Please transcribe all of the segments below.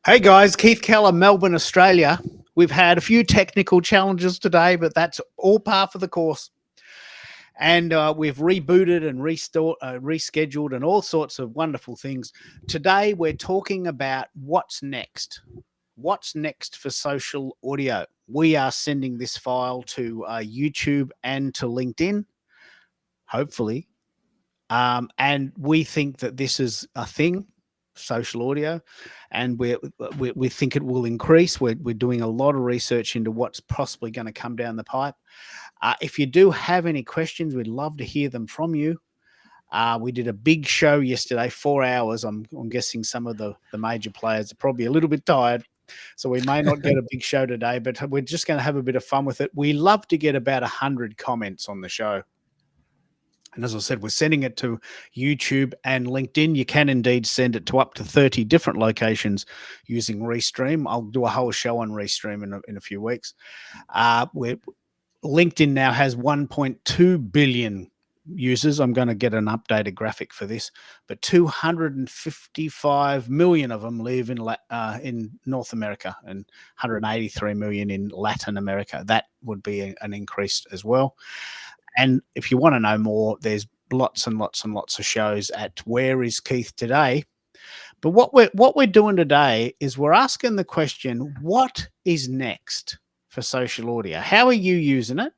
Hey guys, Keith Keller, Melbourne, Australia. We've had a few technical challenges today, but that's all par for the course. And we've rebooted and rescheduled and all sorts of wonderful things. Today, we're talking about what's next. What's next for social audio? We are sending this file to YouTube and to LinkedIn, hopefully. And we think that this is a thing, social audio, and we think it will increase. We're doing a lot of research into what's possibly going to come down the pipe. If you do have any questions, we'd love to hear them from you. We did a big show yesterday, 4 hours. I'm guessing some of the major players are probably a little bit tired, so we may not get a big show today, but we're just going to have a bit of fun with it. We love to get about 100 comments on the show. And as I said, we're sending it to YouTube and LinkedIn. You can indeed send it to up to 30 different locations using Restream. I'll do a whole show on Restream in a few weeks. LinkedIn now has 1.2 billion users. I'm going to get an updated graphic for this, but 255 million of them live in North America and 183 million in Latin America. That would be an increase as well. And if you want to know more, there's lots and lots and lots of shows at Where is Keith Today. But what we're doing today is we're asking the question, what is next for social audio? How are you using it?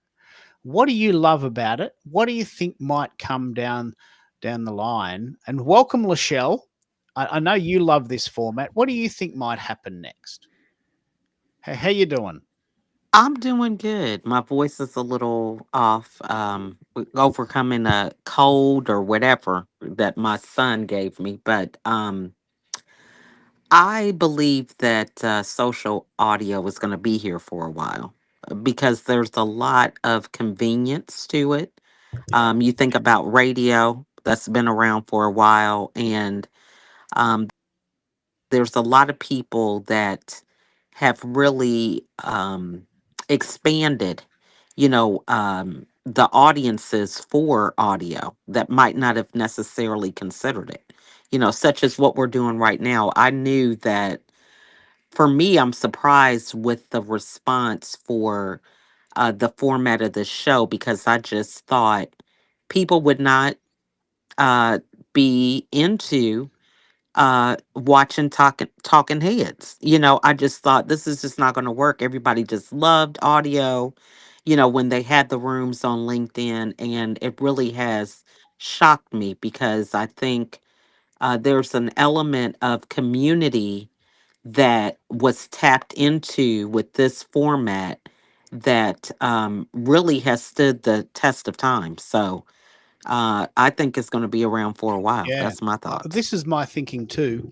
What do you love about it? What do you think might come down the line? And welcome, Lachelle. I know you love this format. What do you think might happen next? How you doing? I'm doing good. My voice is a little off, overcoming a cold or whatever that my son gave me. But I believe that social audio is going to be here for a while because there's a lot of convenience to it. Yeah. You think about radio that's been around for a while, and um, there's a lot of people that have really expanded, the audiences for audio that might not have necessarily considered it, such as what we're doing right now. I knew that for me, I'm surprised with the response for the format of the show because I just thought people would not uh, be into watching talking heads. I just thought this is just not going to work. Everybody just loved audio, when they had the rooms on LinkedIn, and it really has shocked me because I think there's an element of community that was tapped into with this format that really has stood the test of time. So I think it's going to be around for a while. Yeah. That's my thoughts. This is my thinking too.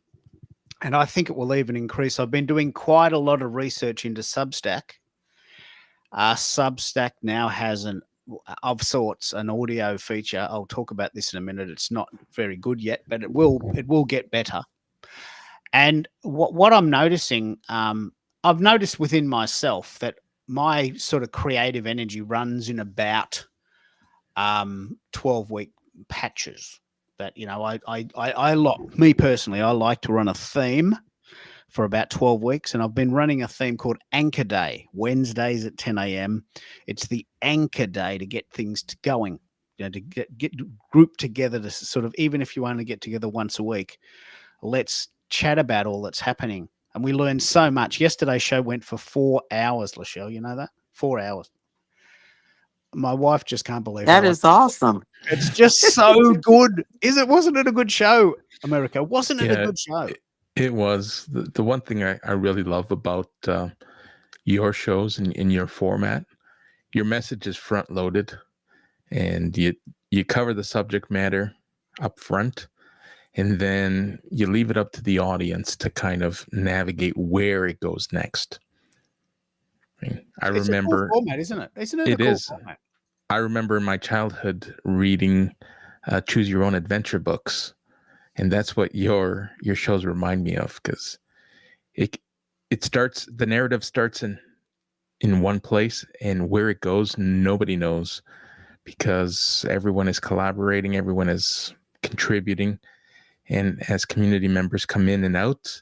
And I think it will even increase. I've been doing quite a lot of research into Substack. Substack now has of sorts an audio feature. I'll talk about this in a minute. It's not very good yet, but it will get better. And what I'm noticing, I've noticed within myself that my sort of creative energy runs in about 12-week patches. That me personally, I like to run a theme for about 12 weeks, and I've been running a theme called Anchor Day, Wednesdays at 10 a.m. It's the anchor day to get things going, to get grouped together to sort of, even if you only get together once a week, let's chat about all that's happening. And we learned so much. Yesterday's show went for 4 hours, Lachelle. You know that? 4 hours. My wife just can't believe That how is awesome. it's just so good. Wasn't it a good show, America? Wasn't it a Yeah, good show? it was. The one thing I really love about your shows and in your format, your message is front loaded, and you cover the subject matter up front, and then you leave it up to the audience to kind of navigate where it goes next. I It's a cool remember format, isn't it? Isn't it a it cool is. format? I remember in my childhood reading choose your own adventure books, and that's what your shows remind me of, because it the narrative starts in one place, and where it goes nobody knows, because everyone is collaborating, everyone is contributing, and as community members come in and out,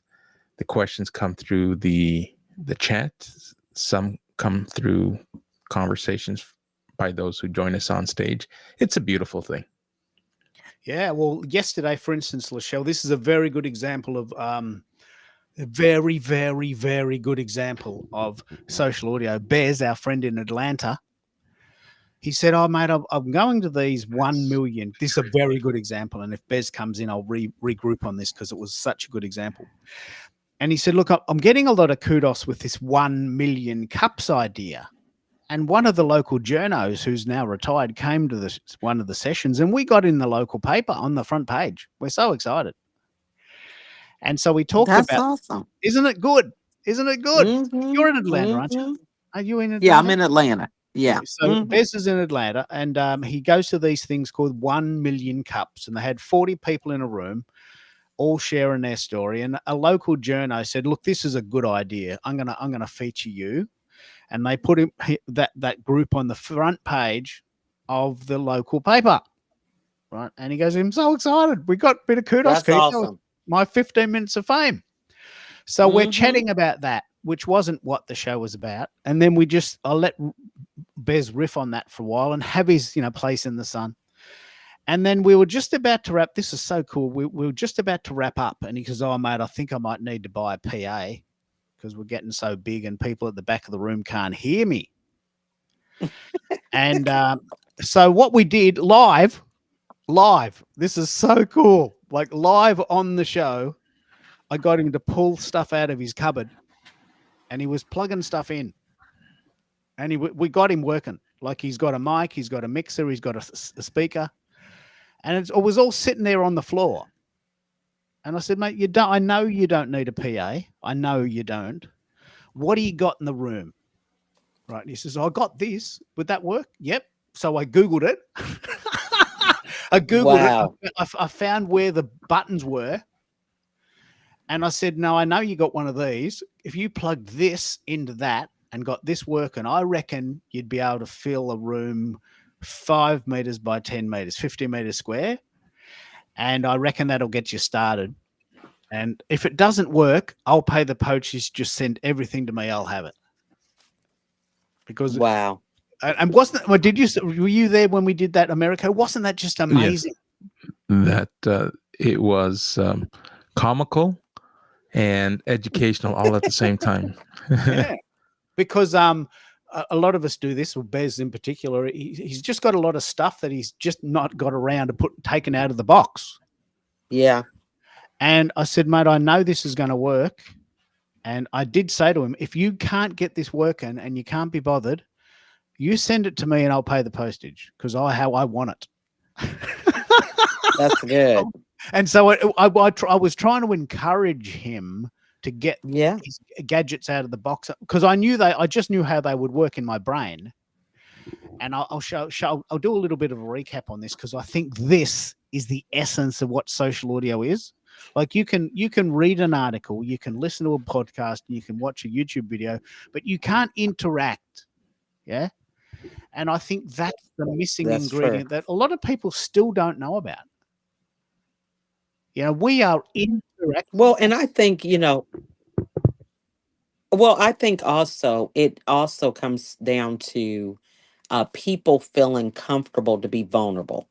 The questions come through the chat. Some come through conversations by those who join us on stage. It's a beautiful thing. Yeah, well, yesterday, for instance, Lachelle, this is a very good example of a very, very, very good example of social audio. Bez, our friend in Atlanta, he said, "Oh, mate, I'm going to these 1 million." This is a very good example, and if Bez comes in, I'll regroup on this because it was such a good example. And he said, "Look, I'm getting a lot of kudos with this 1 million cups idea." And one of the local journos who's now retired came to one of the sessions, and we got in the local paper on the front page. We're so excited. And so we talked That's about, awesome. isn't it good? Isn't it good? Mm-hmm. You're in Atlanta, aren't you? Mm-hmm. Are you in Yeah, I'm Atlanta? in Atlanta. Yeah. Yeah. So Mm-hmm. Bez is in Atlanta, and he goes to these things called 1 million cups, and they had 40 people in a room, all sharing their story. And a local journo said, "Look, this is a good idea. I'm gonna feature you." And they put that group on the front page of the local paper, right? And he goes, "I'm so excited. We got a bit of kudos, That's Keith. That was awesome. my 15 minutes of fame." So we're Mm-hmm. chatting about that, which wasn't what the show was about. And then I'll let Bez riff on that for a while and have his, place in the sun. And then we were just about to wrap. This is so cool. We were just about to wrap up. And he goes, "Oh, mate, I think I might need to buy a PA because we're getting so big and people at the back of the room can't hear me." And so what we did live, this is so cool. Like live on the show, I got him to pull stuff out of his cupboard and he was plugging stuff in. And we got him working. Like he's got a mic, he's got a mixer, he's got a speaker. And it was all sitting there on the floor. And I said, "Mate, I know you don't need a PA. I know you don't. What do you got in the room?" Right. And he says, "I got this. Would that work?" Yep. So I Googled it. I Googled it. Wow. I found where the buttons were. And I said, "No, I know you got one of these. If you plugged this into that and got this working, I reckon you'd be able to fill a room 5 meters by 10 meters, 50 meters square. And I reckon that'll get you started. And if it doesn't work, I'll pay the poaches. Just send everything to me. I'll have it." Because Wow. and wasn't well, were you there when we did that America? Wasn't that just Yes, amazing? that it was comical and educational all at the same time. Yeah. Because a lot of us do this, or Bez in particular. He's just got a lot of stuff that he's just not got around to taken out of the box. Yeah. And I said, "Mate, I know this is going to work." And I did say to him, "If you can't get this working and you can't be bothered, you send it to me and I'll pay the postage because how I want it." That's good. And so I was trying to encourage him to get Yeah. his gadgets out of the box because I just knew how they would work in my brain. And I'll do a little bit of a recap on this because I think this is the essence of what social audio is. Like you can read an article, you can listen to a podcast, you can watch a YouTube video, but you can't interact. Yeah. And I think that's the missing That's true. ingredient that a lot of people still don't know about. We are interacting. Well, and I think, I think also it also comes down to people feeling comfortable to be vulnerable,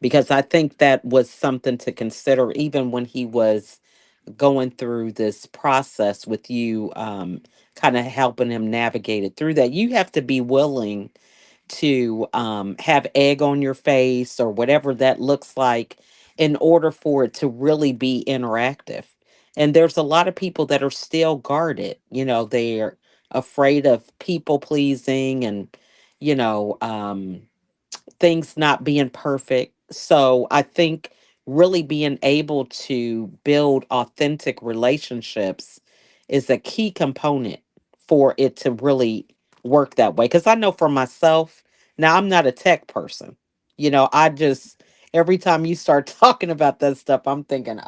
because I think that was something to consider even when he was going through this process with you, kind of helping him navigate it through that. You have to be willing to have egg on your face or whatever that looks like in order for it to really be interactive. And there's a lot of people that are still guarded, they're afraid of people pleasing and, you know, um, things not being perfect. So I think really being able to build authentic relationships is a key component for it to really work that way. Because I know for myself, now I'm not a tech person. I just, every time you start talking about that stuff, I'm thinking,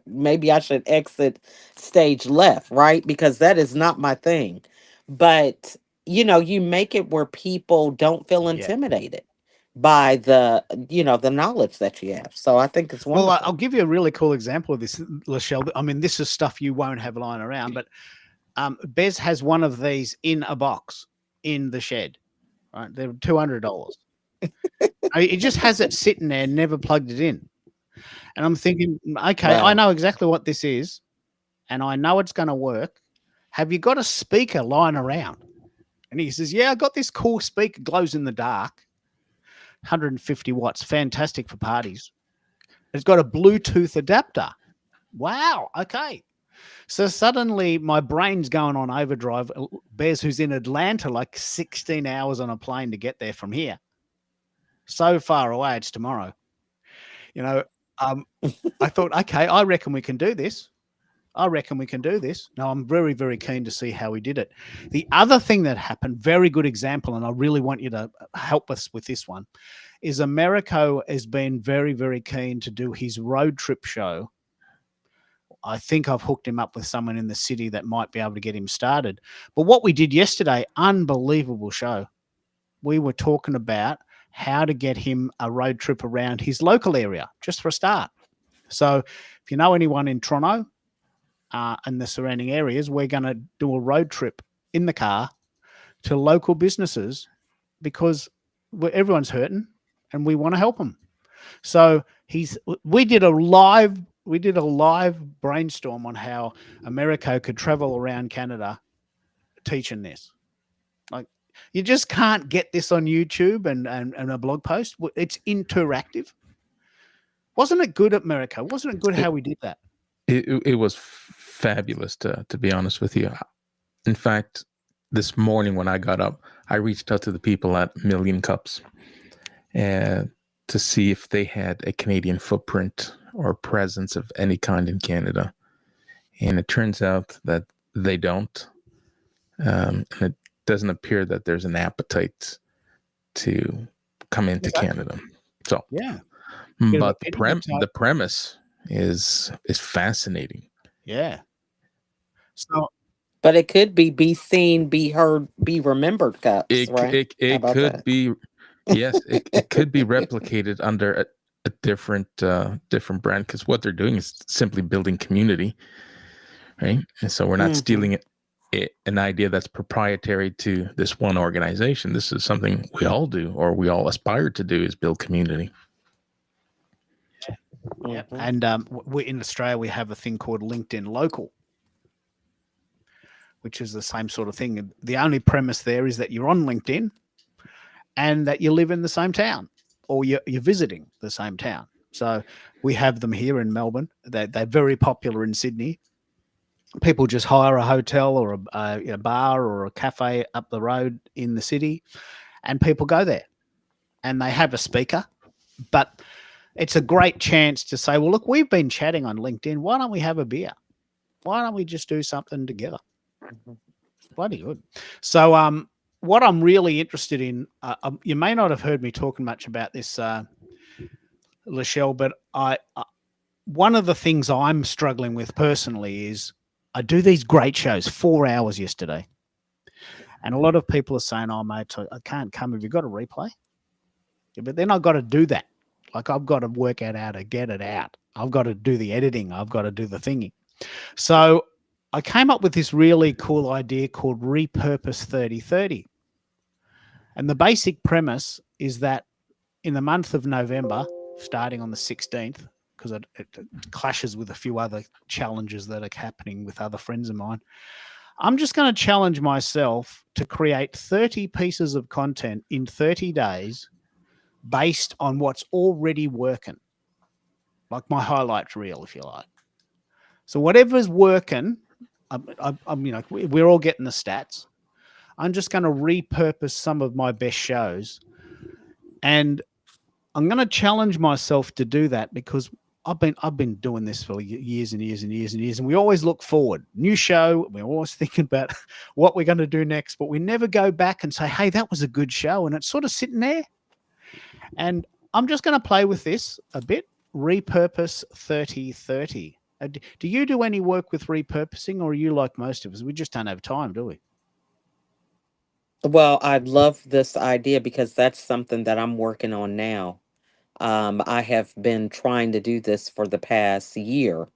maybe I should exit stage left, right? Because that is not my thing. But, you make it where people don't feel Yeah. intimidated, by the the knowledge that you have. So I think it's Well, wonderful. I'll give you a really cool example of this, Lachelle. I mean, this is stuff you won't have lying around, but Bez has one of these in a box in the shed. Right, they're $200. He just has it sitting there, never plugged it in. And I'm thinking, okay, I Wow. know exactly what this is, and I know it's going to work. Have you got a speaker lying around? And he says, yeah, I got this cool speaker, glows in the dark, 150 watts, fantastic for parties. It's got a Bluetooth adapter. Wow. Okay. So suddenly my brain's going on overdrive. Bez, who's in Atlanta, like 16 hours on a plane to get there from here. So far away, it's tomorrow. You know, I thought, okay, I reckon we can do this. I reckon we can do this. Now, I'm very, very keen to see how we did it. The other thing that happened, very good example, and I really want you to help us with this one, is Americo has been very, very keen to do his road trip show. I think I've hooked him up with someone in the city that might be able to get him started. But what we did yesterday, unbelievable show. We were talking about how to get him a road trip around his local area, just for a start. So if you know anyone in Toronto and the surrounding areas, we're going to do a road trip in the car to local businesses because everyone's hurting and we want to help them. So we did a live brainstorm on how Americo could travel around Canada teaching this. Like, you just can't get this on YouTube and a blog post. It's interactive. Wasn't it good, Americo? Wasn't it good how we did that? It was fabulous, to be honest with you. In fact, this morning when I got up, I reached out to the people at Million Cups and to see if they had a Canadian footprint or presence of any kind in Canada. And it turns out that they don't. And it doesn't appear that there's an appetite to come into Canada. So, yeah. But the premise is fascinating. Yeah. So, But it could be seen, be heard, be remembered cups, right? It could That? be, yes, it could be replicated under a different brand, because what they're doing is simply building community, right? And so we're not stealing an idea that's proprietary to this one organization. This is something we all do, or we all aspire to do, is build community. Yeah. And we in Australia, we have a thing called LinkedIn Local, which is the same sort of thing. The only premise there is that you're on LinkedIn and that you live in the same town, or you're visiting the same town. So we have them here in Melbourne. They're very popular in Sydney. People just hire a hotel or a bar or a cafe up the road in the city, and people go there and they have a speaker. But it's a great chance to say, well, look, we've been chatting on LinkedIn. Why don't we have a beer? Why don't we just do something together? It's bloody good. So what I'm really interested in, you may not have heard me talking much about this, Lachelle, but one of the things I'm struggling with personally is I do these great shows, 4 hours yesterday. And a lot of people are saying, oh, mate, I can't come. Have you got a replay? Yeah, but then I've got to do that. Like, I've got to work out how to get it out. I've got to do the editing. I've got to do the thingy. So I came up with this really cool idea called Repurpose 3030. And the basic premise is that in the month of November, starting on the 16th, because it clashes with a few other challenges that are happening with other friends of mine, I'm just going to challenge myself to create 30 pieces of content in 30 days based on what's already working, like my highlight reel, if you like. So whatever's working, we're all getting the stats. I'm just going to repurpose some of my best shows, and I'm going to challenge myself to do that because I've been doing this for years and years and years and years, and we always look forward. New show, we're always thinking about what we're going to do next, but we never go back and say, hey, that was a good show, and it's sort of sitting there. And I'm just going to play with this a bit. Repurpose 3030. Do you do any work with repurposing, or are you like most of us? We just don't have time, do we? Well, I love this idea because that's something that I'm working on now. I have been trying to do this for the past year,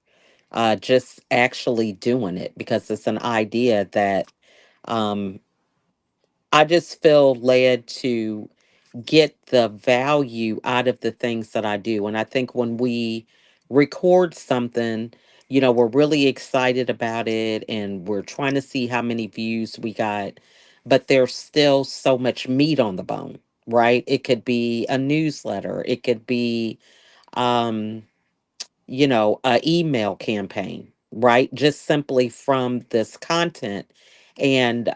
just actually doing it because it's an idea that um, I just feel led to get the value out of the things that I do. And I think when we record something, we're really excited about it and we're trying to see how many views we got, but there's still so much meat on the bone, right? It could be a newsletter, it could be, um, a email campaign, right? Just simply from this content. And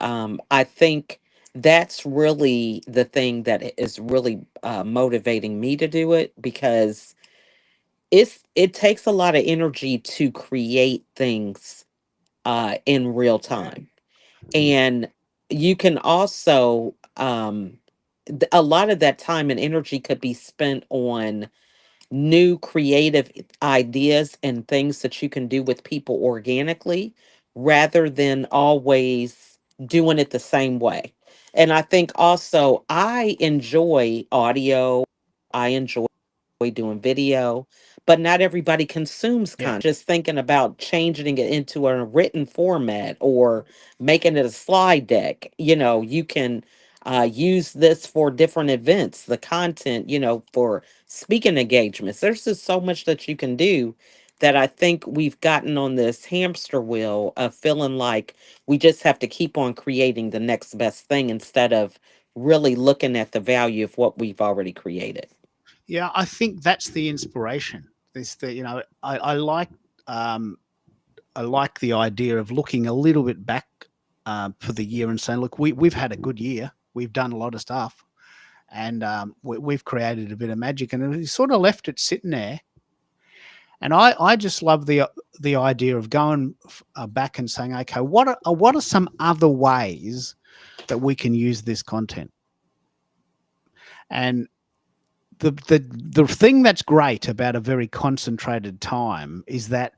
I think that's really the thing that is really motivating me to do it because it takes a lot of energy to create things in real time. And you can also a lot of that time and energy could be spent on new creative ideas and things that you can do with people organically rather than always doing it the same way. And I think also I enjoy audio, I enjoy doing video, but not everybody consumes Yeah. content. Just thinking about changing it into a written format or making it a slide deck. You can use this for different events, the content, for speaking engagements. There's just so much that you can do that I think we've gotten on this hamster wheel of feeling like we just have to keep on creating the next best thing instead of really looking at the value of what we've already created. Yeah, I think that's the inspiration. This, the um, I like the idea of looking a little bit back for the year and saying, look, we've had a good year. We've done a lot of stuff, and we've created a bit of magic, and we sort of left it sitting there. And I just love the idea of going back and saying, okay, what are some other ways that we can use this content? And the thing that's great about a very concentrated time is that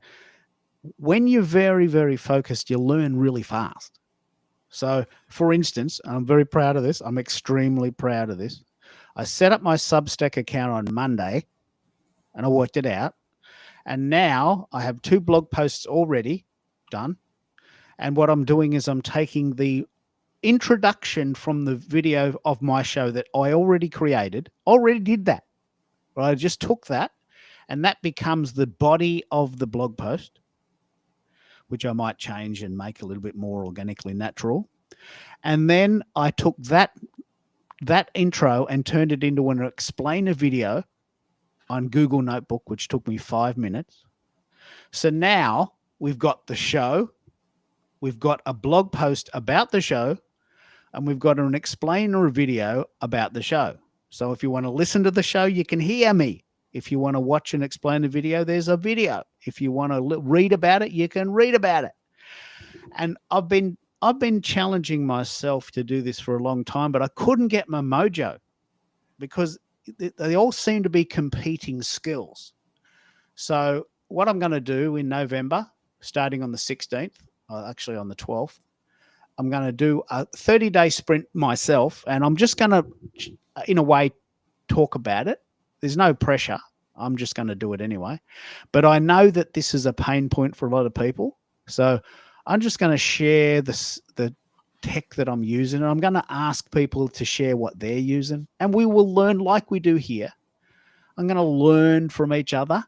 when you're very, very focused, you learn really fast. So, for instance, I'm very proud of this. I'm extremely proud of this. I set up my Substack account on Monday and I worked it out. And now I have 2 blog posts already done. And what I'm doing is I'm taking the introduction from the video of my show that I already did that. Right? I just took that and that becomes the body of the blog post, which I might change and make a little bit more organically natural. And then I took that intro and turned it into an explainer video on Google Notebook, which took me 5 minutes. So now we've got the show, we've got a blog post about the show, and we've got an explainer video about the show. So if you want to listen to the show, you can hear me. If you want to watch and explain the video, there's a video. If you want to read about it, you can read about it. And I've been challenging myself to do this for a long time, but I couldn't get my mojo because they all seem to be competing skills. So what I'm going to do in November, starting on the 16th, actually on the 12th, I'm going to do a 30-day sprint myself, and I'm just going to, in a way, talk about it. There's no pressure. I'm just going to do it anyway. But I know that this is a pain point for a lot of people. So I'm just going to share the tech that I'm using, and I'm going to ask people to share what they're using, and we will learn like we do here. I'm going to learn from each other,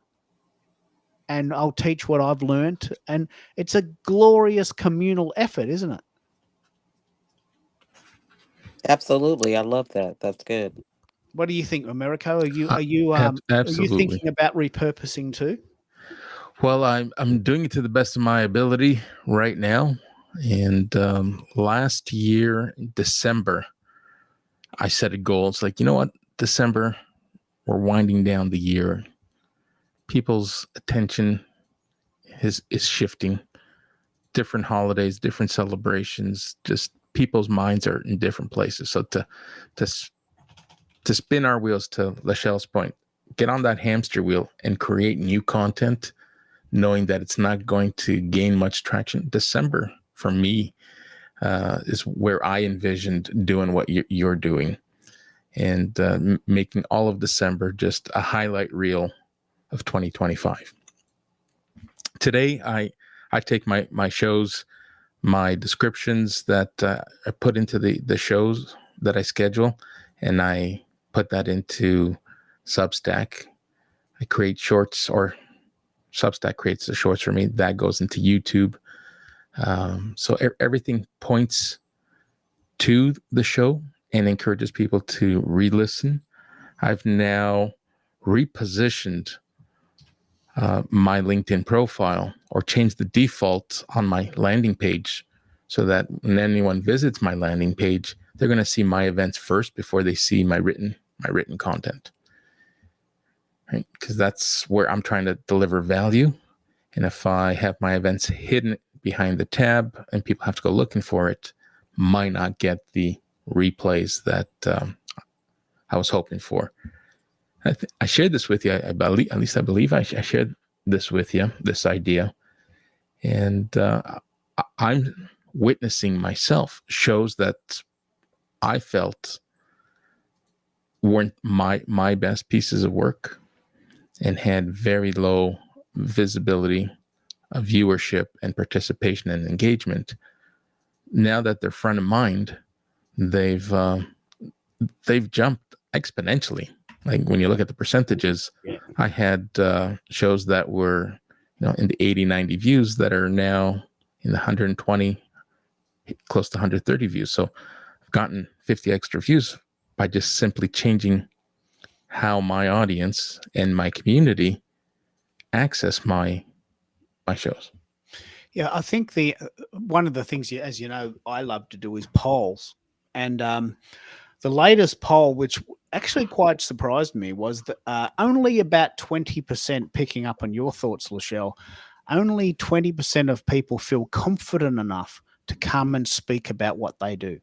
and I'll teach what I've learned, and it's a glorious communal effort, isn't it? Absolutely. I love that. That's good. What do you think, Americo? Are you Absolutely. thinking about repurposing too? Well, I'm doing it to the best of my ability right now. And last year, December, I set a goal. It's like, you know what? December, we're winding down the year. People's attention is shifting. Different holidays, different celebrations. Just people's minds are in different places. So to to spin our wheels, to Lachelle's point, get on that hamster wheel and create new content, knowing that it's not going to gain much traction. December for me is where I envisioned doing what you're doing, and making all of December just a highlight reel of 2025. Today, I take my shows, my descriptions that I put into the shows that I schedule, and I put that into Substack. I create shorts, or Substack creates the shorts for me. That goes into YouTube. So everything points to the show and encourages people to re-listen. I've now repositioned my LinkedIn profile, or changed the default on my landing page, so that when anyone visits my landing page, they're going to see my events first before they see my written content. Right? Because that's where I'm trying to deliver value. And if I have my events hidden behind the tab and people have to go looking for it, might not get the replays that I was hoping for. I shared this with you. I believe, at least I believe I shared this with you, this idea. And I'm witnessing myself shows that I felt weren't my best pieces of work and had very low visibility, viewership, and participation and engagement. Now that they're front of mind, they've jumped exponentially. Like when you look at the percentages, Yeah. I had shows that were, in the 80, 90 views that are now in the 120, close to 130 views. So I've gotten 50 extra views by just simply changing how my audience and my community access my shows. Yeah, I think the one of the things, as you know, I love to do is polls, and the latest poll, which actually quite surprised me, was that only about 20%, picking up on your thoughts, Lachelle, only 20% of people feel confident enough to come and speak about what they do.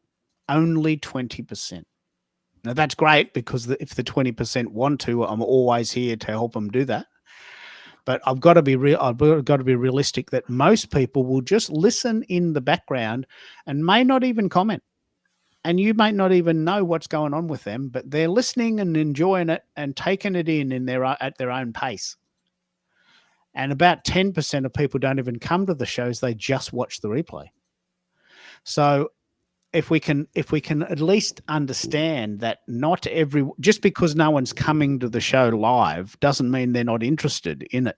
Only 20%. Now that's great, because if the 20% want to, I'm always here to help them do that. But I've got to be real. I've got to be realistic that most people will just listen in the background and may not even comment. And you might not even know what's going on with them, but they're listening and enjoying it and taking it in at their own pace. And about 10% of people don't even come to the shows; they just watch the replay. So if we can at least understand that not every just because no one's coming to the show live doesn't mean they're not interested in it.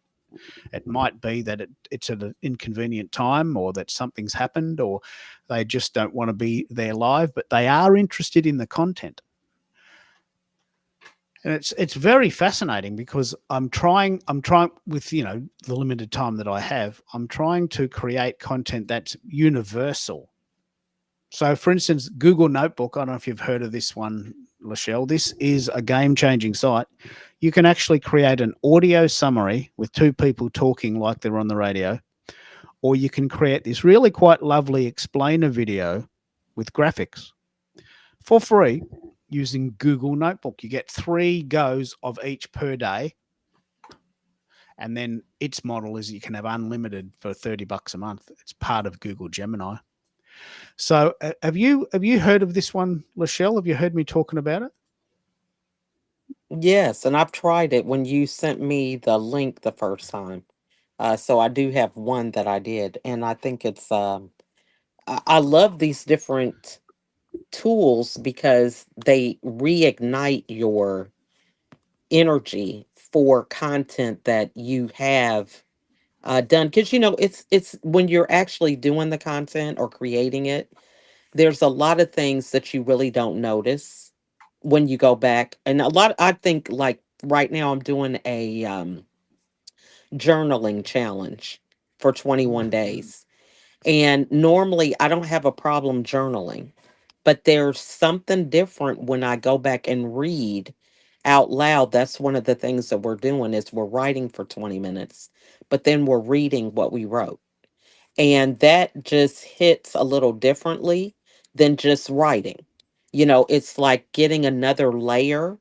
It might be that it's at an inconvenient time, or that something's happened, or they just don't want to be there live, but they are interested in the content. And it's very fascinating, because I'm trying with, the limited time that I have, I'm trying to create content that's universal. So, for instance, Google Notebook, I don't know if you've heard of this one, Lachelle. This is a game-changing site. You can actually create an audio summary with two people talking like they're on the radio, or you can create this really quite lovely explainer video with graphics for free using Google Notebook. You get 3 goes of each per day. And then its model is you can have unlimited for $30 a month. It's part of Google Gemini. So have you heard of this one, Lachelle? Have you heard me talking about it? Yes, and I've tried it when you sent me the link the first time. So I do have one that I did, and I think it's I love these different tools because they reignite your energy for content that you have done. Because it's when you're actually doing the content or creating it, there's a lot of things that you really don't notice when you go back, and a lot. I think like right now I'm doing a journaling challenge for 21 days. And normally I don't have a problem journaling, but there's something different when I go back and read out loud. That's one of the things that we're doing is we're writing for 20 minutes, but then we're reading what we wrote. And that just hits a little differently than just writing. It's like getting another layer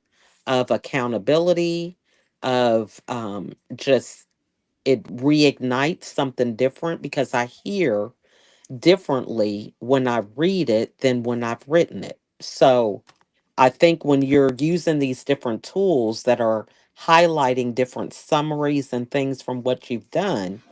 of accountability, of just it reignites something different because I hear differently when I read it than when I've written it. So I think when you're using these different tools that are highlighting different summaries and things from what you've done,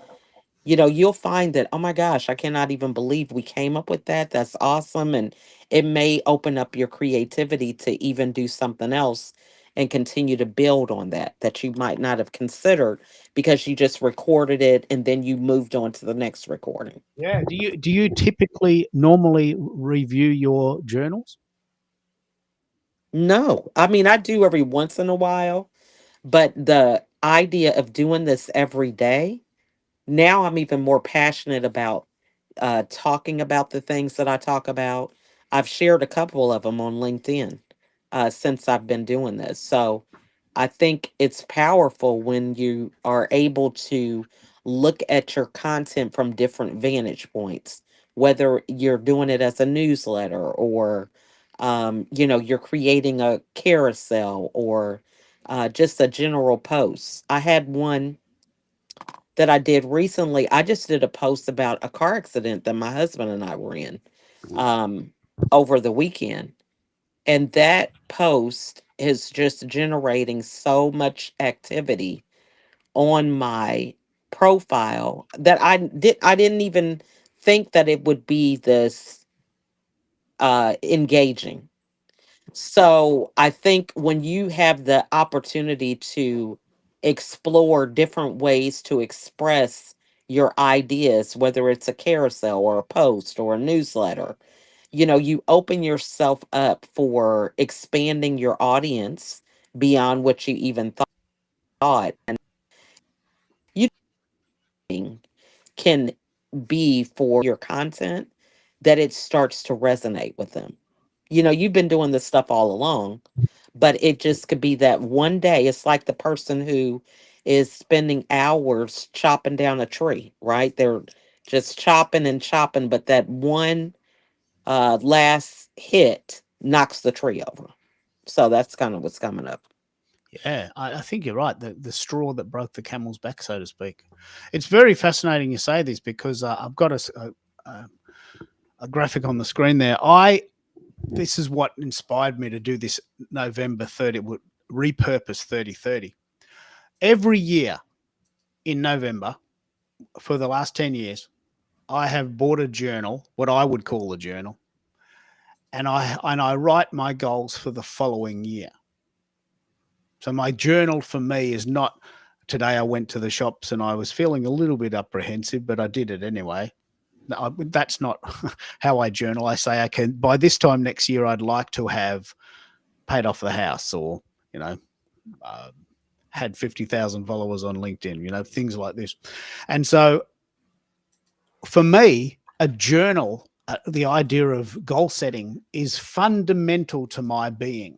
you'll find that, oh my gosh, I cannot even believe we came up with that. That's awesome. And it may open up your creativity to even do something else and continue to build on that you might not have considered because you just recorded it and then you moved on to the next recording. Yeah. Do you typically normally review your journals? No, I mean, I do every once in a while, but the idea of doing this every day, now I'm even more passionate about talking about the things that I talk about. I've shared a couple of them on LinkedIn since I've been doing this. So I think it's powerful when you are able to look at your content from different vantage points, whether you're doing it as a newsletter or, you're creating a carousel or just a general post. I had one that I did recently. I just did a post about a car accident that my husband and I were in um, over the weekend. And that post is just generating so much activity on my profile that I didn't even think that it would be this engaging. So I think when you have the opportunity to explore different ways to express your ideas, whether it's a carousel or a post or a newsletter, you open yourself up for expanding your audience beyond what you even thought. And you can be for your content that it starts to resonate with them. You've been doing this stuff all along, but it just could be that one day. It's like the person who is spending hours chopping down a tree, right? They're just chopping and chopping, but that one last hit knocks the tree over. So that's kind of what's coming up. Yeah, I think you're right. The straw that broke the camel's back, so to speak. It's very fascinating you say this because I've got a graphic on the screen there. This is what inspired me to do this November 30 repurpose 3030. Every year in November for the last 10 years, I have bought a journal, what I would call a journal, and I write my goals for the following year. So my journal for me is not today I went to the shops and I was feeling a little bit apprehensive, but I did it anyway. No, that's not how I journal. I say, okay, by this time next year, I'd like to have paid off the house or, you know, uh, had 50,000 followers on LinkedIn, things like this. And so for me, a journal, the idea of goal setting is fundamental to my being.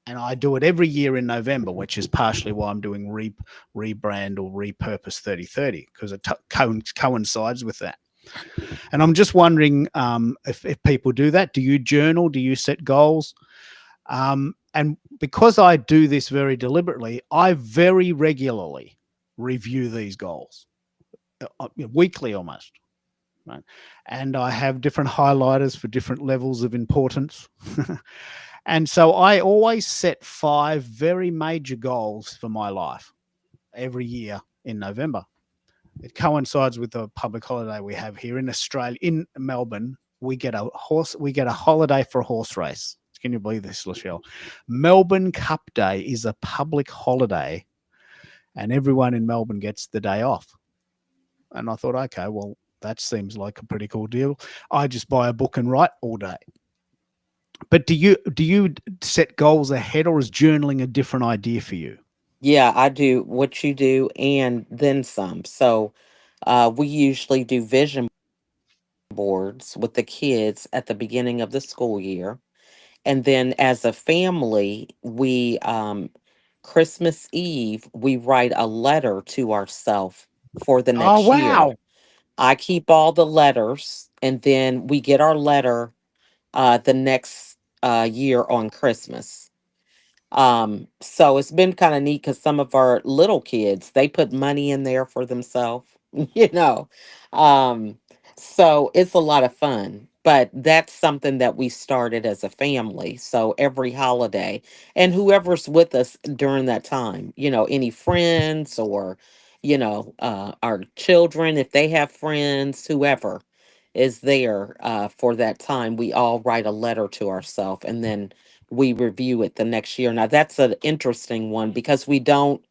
And I do it every year in November, which is partially why I'm doing rebrand or repurpose 3030 because it coincides with that. And I'm just wondering if people do that. Do you journal? Do you set goals? And because I do this very deliberately, I very regularly review these goals, weekly almost. Right? And I have different highlighters for different levels of importance. And so I always set 5 very major goals for my life every year in November. It coincides with the public holiday we have here in Australia. In Melbourne, we get a holiday for a horse race. Can you believe this, Lachelle? Melbourne Cup Day is a public holiday, and everyone in Melbourne gets the day off. And I thought, okay, well, that seems like a pretty cool deal. I just buy a book and write all day. But do you set goals ahead, or is journaling a different idea for you? Yeah, I do what you do and then some. So we usually do vision boards with the kids at the beginning of the school year. And then as a family, we Christmas Eve, we write a letter to ourselves for the Oh next year. wow! I keep all the letters and then we get our letter the next year on Christmas. So it's been kind of neat because some of our little kids, they put money in there for themselves, you know. Um, So it's a lot of fun, but that's something that we started as a family. So every holiday, and whoever's with us during that time, any friends or, our children, if they have friends, whoever is there for that time, we all write a letter to ourselves and then we review it the next year. Now, that's an interesting one because we don't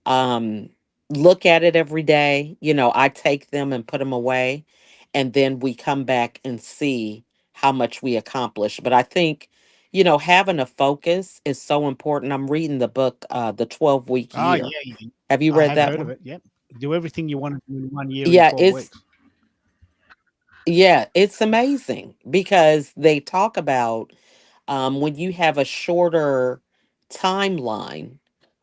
um look at it every day. I take them and put them away, and then we come back and see how much we accomplish. But I think having a focus is so important. I'm reading the book, The 12-Week Oh Year. yeah, yeah. Have you I read have that heard of one? it. Yep. Do everything you want to do in 1 year in Yeah, 12 it's weeks. yeah, it's amazing because they talk about when you have a shorter timeline,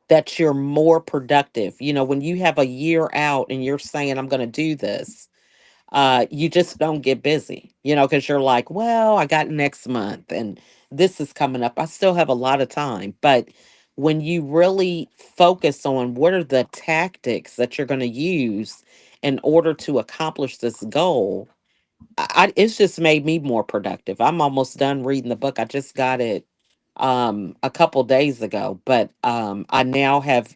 that you're more productive. When you have a year out and you're saying, I'm going to do this, you just don't get busy, because you're like, well, I got next month and this is coming up. I still have a lot of time. But when you really focus on what are the tactics that you're going to use in order to accomplish this goal, it's just made me more productive. I'm almost done reading the book. I just got it a couple days ago, but I now have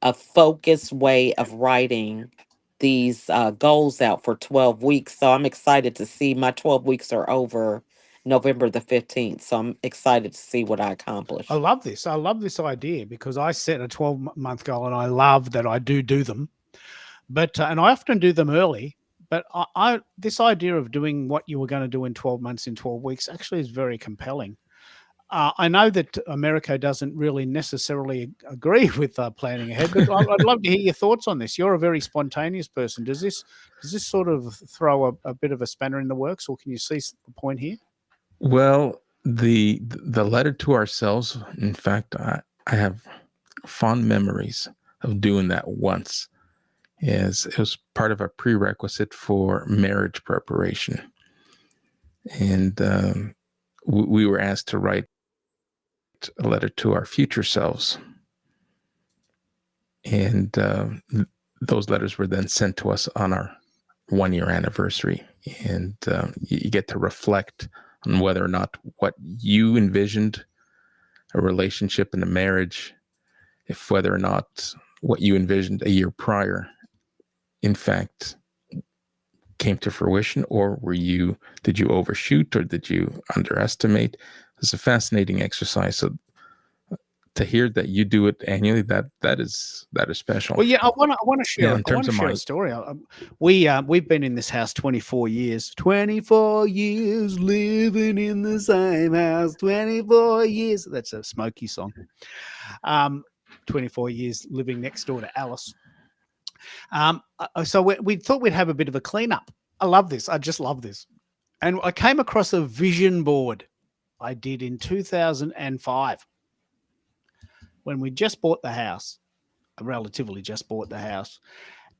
a focused way of writing these goals out for 12 weeks. So I'm excited to see my 12 weeks are over November the 15th. So I'm excited to see what I I accomplish. love this. I love this idea because I set a 12-month goal and I love that I do them. But and I often do them early. But I this idea of doing what you were going to do in 12 months in 12 weeks actually is very compelling. I know that America doesn't really necessarily agree with planning ahead, but I'd love to hear your thoughts on this. You're a very spontaneous person. Does this sort of throw a bit of a spanner in the works, or can you see the point here? Well, the letter to ourselves, in fact, I have fond memories of doing that once. As it was part of a prerequisite for marriage preparation. And we were asked to write a letter to our future selves. And those letters were then sent to us on our 1 year anniversary. And you get to reflect on whether or not what you envisioned a relationship and a marriage, if whether or not what you envisioned a year prior, in fact, came to fruition, or did you overshoot or did you underestimate? It's a fascinating exercise. So to hear that you do it annually, that is special. Well, yeah, I want to Now, share in I want terms to of share a my story. We've been in this house 24 years. 24 years living in the same house. 24 years. That's a Smokey song. Um, 24 years living next door to Alice. So we thought we'd have a bit of a cleanup. I love this. I just love this. And I came across a vision board I did in 2005 when we just bought the house. Relatively just bought the house,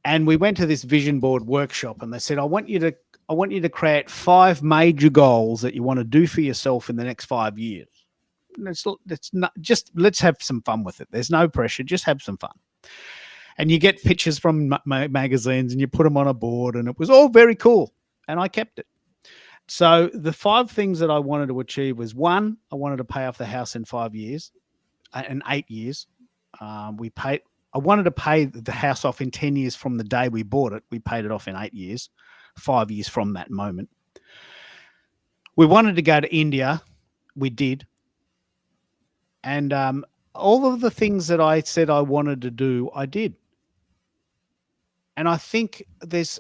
and we went to this vision board workshop, and they said, I want you to create 5 major goals that you want to do for yourself in the next 5 years. Let's not just let's have some fun with it. There's no pressure. Just have some fun. And you get pictures from magazines, and you put them on a board, and it was all very cool. And I kept it. So the 5 things that I wanted to achieve was: one, I wanted to pay off the house in 5 years, in 8 years. We paid. I wanted to pay the house off in 10 years from the day we bought it. We paid it off in 8 years, 5 years from that moment. We wanted to go to India. We did. And all of the things that I said I wanted to do, I did. And I think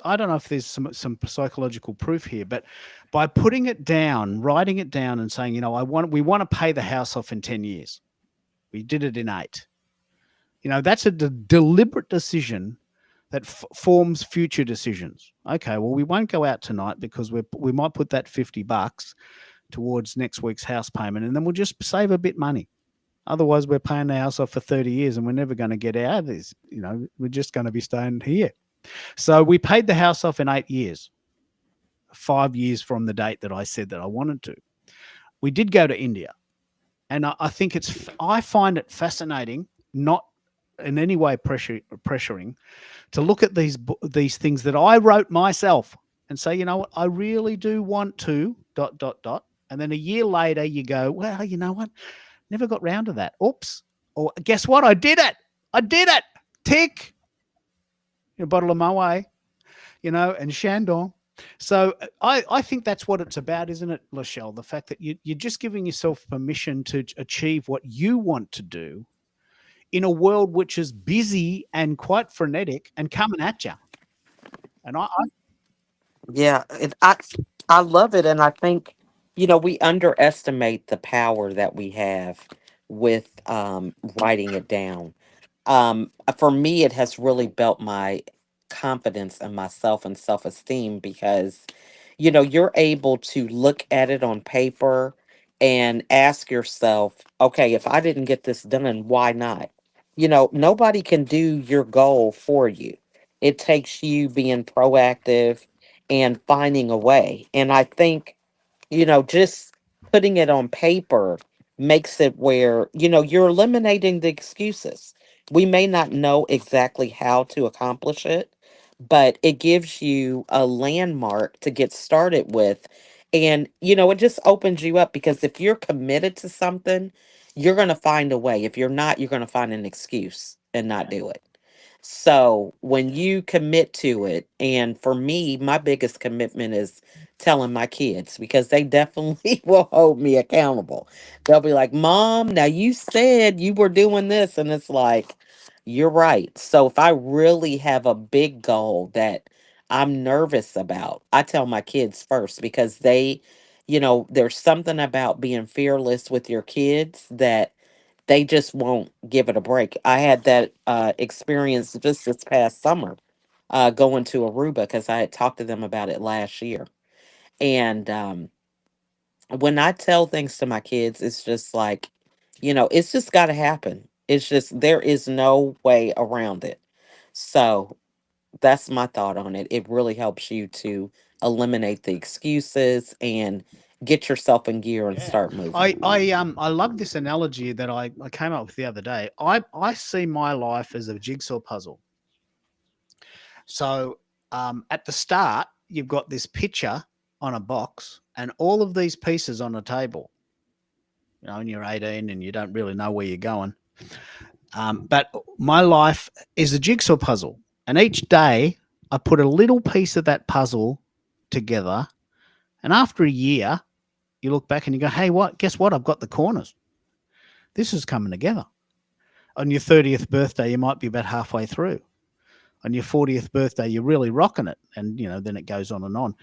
I don't know if there's some psychological proof here, but by putting it down, writing it down and saying, we want to pay the house off in 10 years. We did it in 8. That's a deliberate decision that forms future decisions. Okay, well, we won't go out tonight because we might put that $50 towards next week's house payment, and then we'll just save a bit money. Otherwise, we're paying the house off for 30 years and we're never going to get out of this. We're just going to be staying here. So we paid the house off in 8 years, 5 years from the date that I said that I wanted to. We did go to India, and I think I find it fascinating, not in any way pressuring, to look at these things that I wrote myself. and say, you know what, I really do want to dot dot dot. And then a year later you go, well, you know what? Never got round to that. Oops. Or guess what? I did it. I did it. Tick. A bottle of Moet, and Chandon. So I think that's what it's about, isn't it, Lachelle? The fact that you're just giving yourself permission to achieve what you want to do in a world which is busy and quite frenetic and coming at you. And Yeah, I love it, and I think we underestimate the power that we have with writing it down. For me, it has really built my confidence in myself and self-esteem because you're able to look at it on paper and ask yourself, okay, if I didn't get this done, why not? Nobody can do your goal for you. It takes you being proactive and finding a way. And I think just putting it on paper makes it where, you're eliminating the excuses. We may not know exactly how to accomplish it, but it gives you a landmark to get started with. And, it just opens you up because if you're committed to something, you're going to find a way. If you're not, you're going to find an excuse and not do it. So when you commit to it, and for me, my biggest commitment is telling my kids because they definitely will hold me accountable. They'll be like, Mom, now you said you were doing this. And it's like, you're right. So if I really have a big goal that I'm nervous about, I tell my kids first because there's something about being fearless with your kids that they just won't give it a break. I had that experience just this past summer going to Aruba because I had talked to them about it last year. And when I tell things to my kids, it's just like, it's just got to happen. It's just, there is no way around it. So that's my thought on it. It really helps you to eliminate the excuses and get yourself in gear and yeah, start moving. I love this analogy that I came up with the other day. I see my life as a jigsaw puzzle. So at the start, you've got this picture on a box and all of these pieces on a table. And you're 18 and you don't really know where you're going. But my life is a jigsaw puzzle. And each day I put a little piece of that puzzle together. And after a year, you look back and you go, hey, what? Guess what? I've got the corners. This is coming together. On your 30th birthday, you might be about halfway through. On your 40th birthday, you're really rocking it. And, then it goes on and on.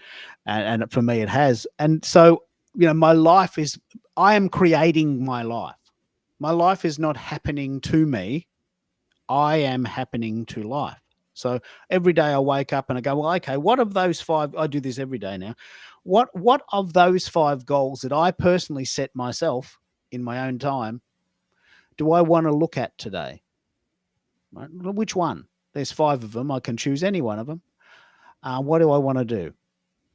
And for me, it has. And so, my life is, I am creating my life. My life is not happening to me. I am happening to life. So every day I wake up and I go, well, okay, what of those five? I do this every day now. What of those five goals that I personally set myself in my own time do I want to look at today? Right? Which one? There's five of them. I can choose any one of them. What do I want to do?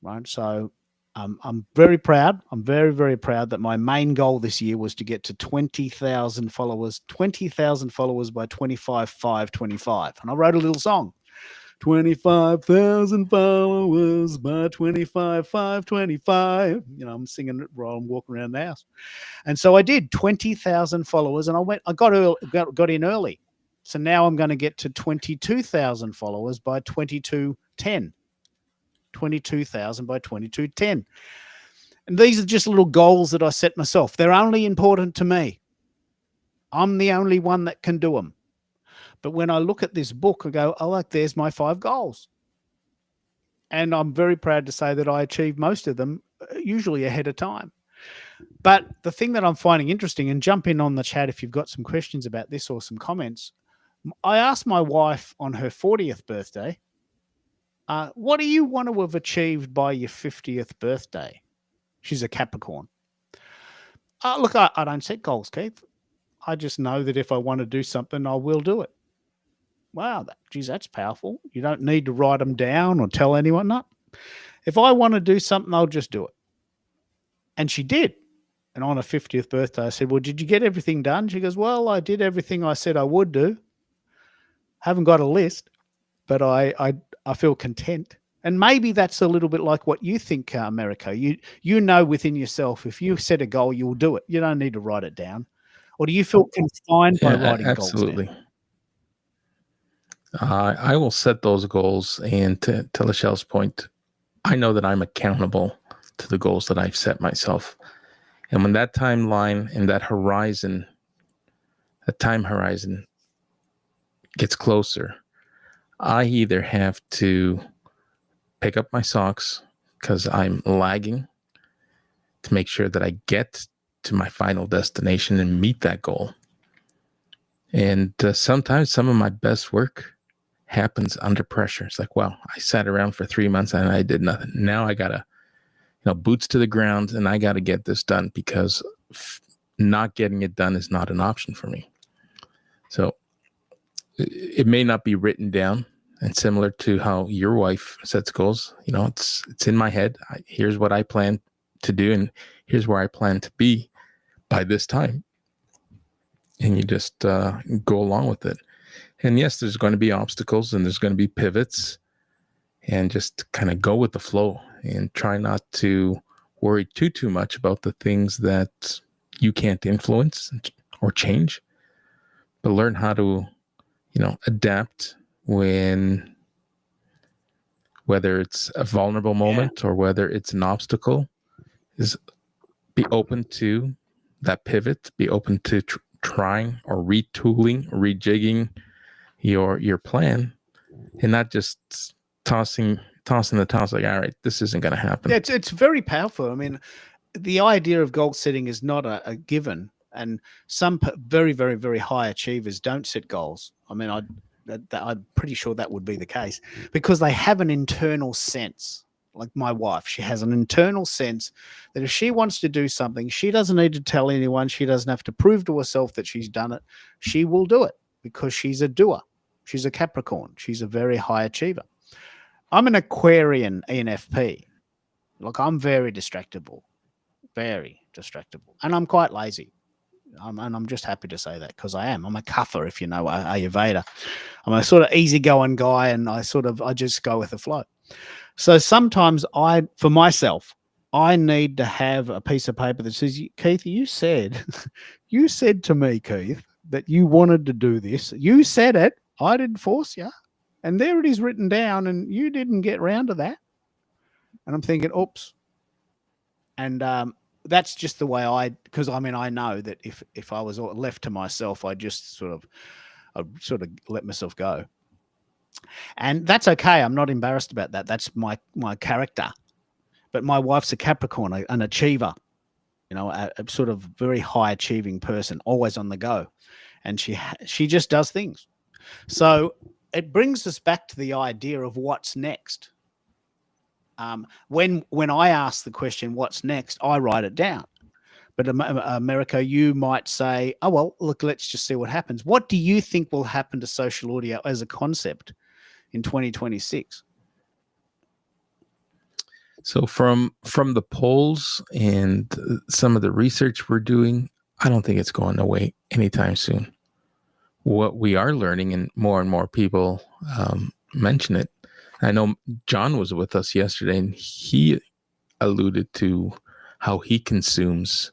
Right. So I'm very proud. I'm very, very proud that my main goal this year was to get to 20,000 followers, 20,000 followers by 25/5/25. And I wrote a little song, 25,000 followers by 25/5/25. I'm singing it while I'm walking around the house. And so I did 20,000 followers and I got in early. So now I'm going to get to 22,000 followers by 22/10. 22,000 by 22/10. And these are just little goals that I set myself. They're only important to me. I'm the only one that can do them. But when I look at this book, I go, oh, look, there's my 5 goals. And I'm very proud to say that I achieved most of them, usually ahead of time. But the thing that I'm finding interesting, and jump in on the chat if you've got some questions about this or some comments. I asked my wife on her 40th birthday, what do you want to have achieved by your 50th birthday? She's a Capricorn. Look, I don't set goals, Keith. I just know that if I want to do something, I will do it. Wow, geez, that's powerful. You don't need to write them down or tell anyone. No. If I want to do something, I'll just do it. And she did. And on her 50th birthday, I said, well, did you get everything done? She goes, well, I did everything I said I would do. Haven't got a list, but I feel content. And maybe that's a little bit like what you think, America. You know within yourself, if you set a goal, you'll do it. You don't need to write it down. Or do you feel confined by Yeah, writing goals down? absolutely. I will set those goals, and to Lachelle's point, I know that I'm accountable to the goals that I've set myself. And when that timeline and that horizon, that time horizon gets closer, I either have to pick up my socks because I'm lagging to make sure that I get to my final destination and meet that goal. And sometimes some of my best work happens under pressure. It's like, wow, I sat around for 3 months and I did nothing. Now I gotta, boots to the ground, and I gotta get this done because not getting it done is not an option for me. So it may not be written down, and similar to how your wife sets goals, it's in my head. Here's what I plan to do, and here's where I plan to be by this time. And you just go along with it. And yes, there's going to be obstacles and there's going to be pivots, and just kind of go with the flow and try not to worry too much about the things that you can't influence or change, but learn how to, adapt when, whether it's a vulnerable moment or whether it's an obstacle, is be open to that pivot, be open to trying or retooling, rejigging your plan, and not just tossing the toss like, all right, this isn't going to happen. Yeah, it's very powerful. I mean, the idea of goal setting is not a given, and some very, very, very high achievers don't set goals. I mean, I'm pretty sure that would be the case because they have an internal sense. Like my wife, she has an internal sense that if she wants to do something, she doesn't need to tell anyone. She doesn't have to prove to herself that she's done it. She will do it because she's a doer. She's a Capricorn. She's a very high achiever. I'm an Aquarian ENFP. Look, I'm very distractible, and I'm quite lazy. And I'm just happy to say that because I am. I'm a cuffer, if you know Ayurveda. I'm a sort of easygoing guy, and I just go with the flow. So sometimes for myself, I need to have a piece of paper that says, Keith, you said to me, Keith, that you wanted to do this. You said it. I didn't force you. And there it is written down, and you didn't get round to that. And I'm thinking, oops. And that's just the way because I know that if I was left to myself, I'd sort of let myself go. And that's okay. I'm not embarrassed about that. That's my character. But my wife's a Capricorn, an achiever, a sort of very high achieving person, always on the go. And she just does things. So it brings us back to the idea of what's next. When I ask the question, what's next, I write it down. But America, you might say, oh, well, look, let's just see what happens. What do you think will happen to social audio as a concept in 2026? So from the polls and some of the research we're doing, I don't think it's going away anytime soon. What we are learning, and more people mention it. I know John was with us yesterday, and he alluded to how he consumes.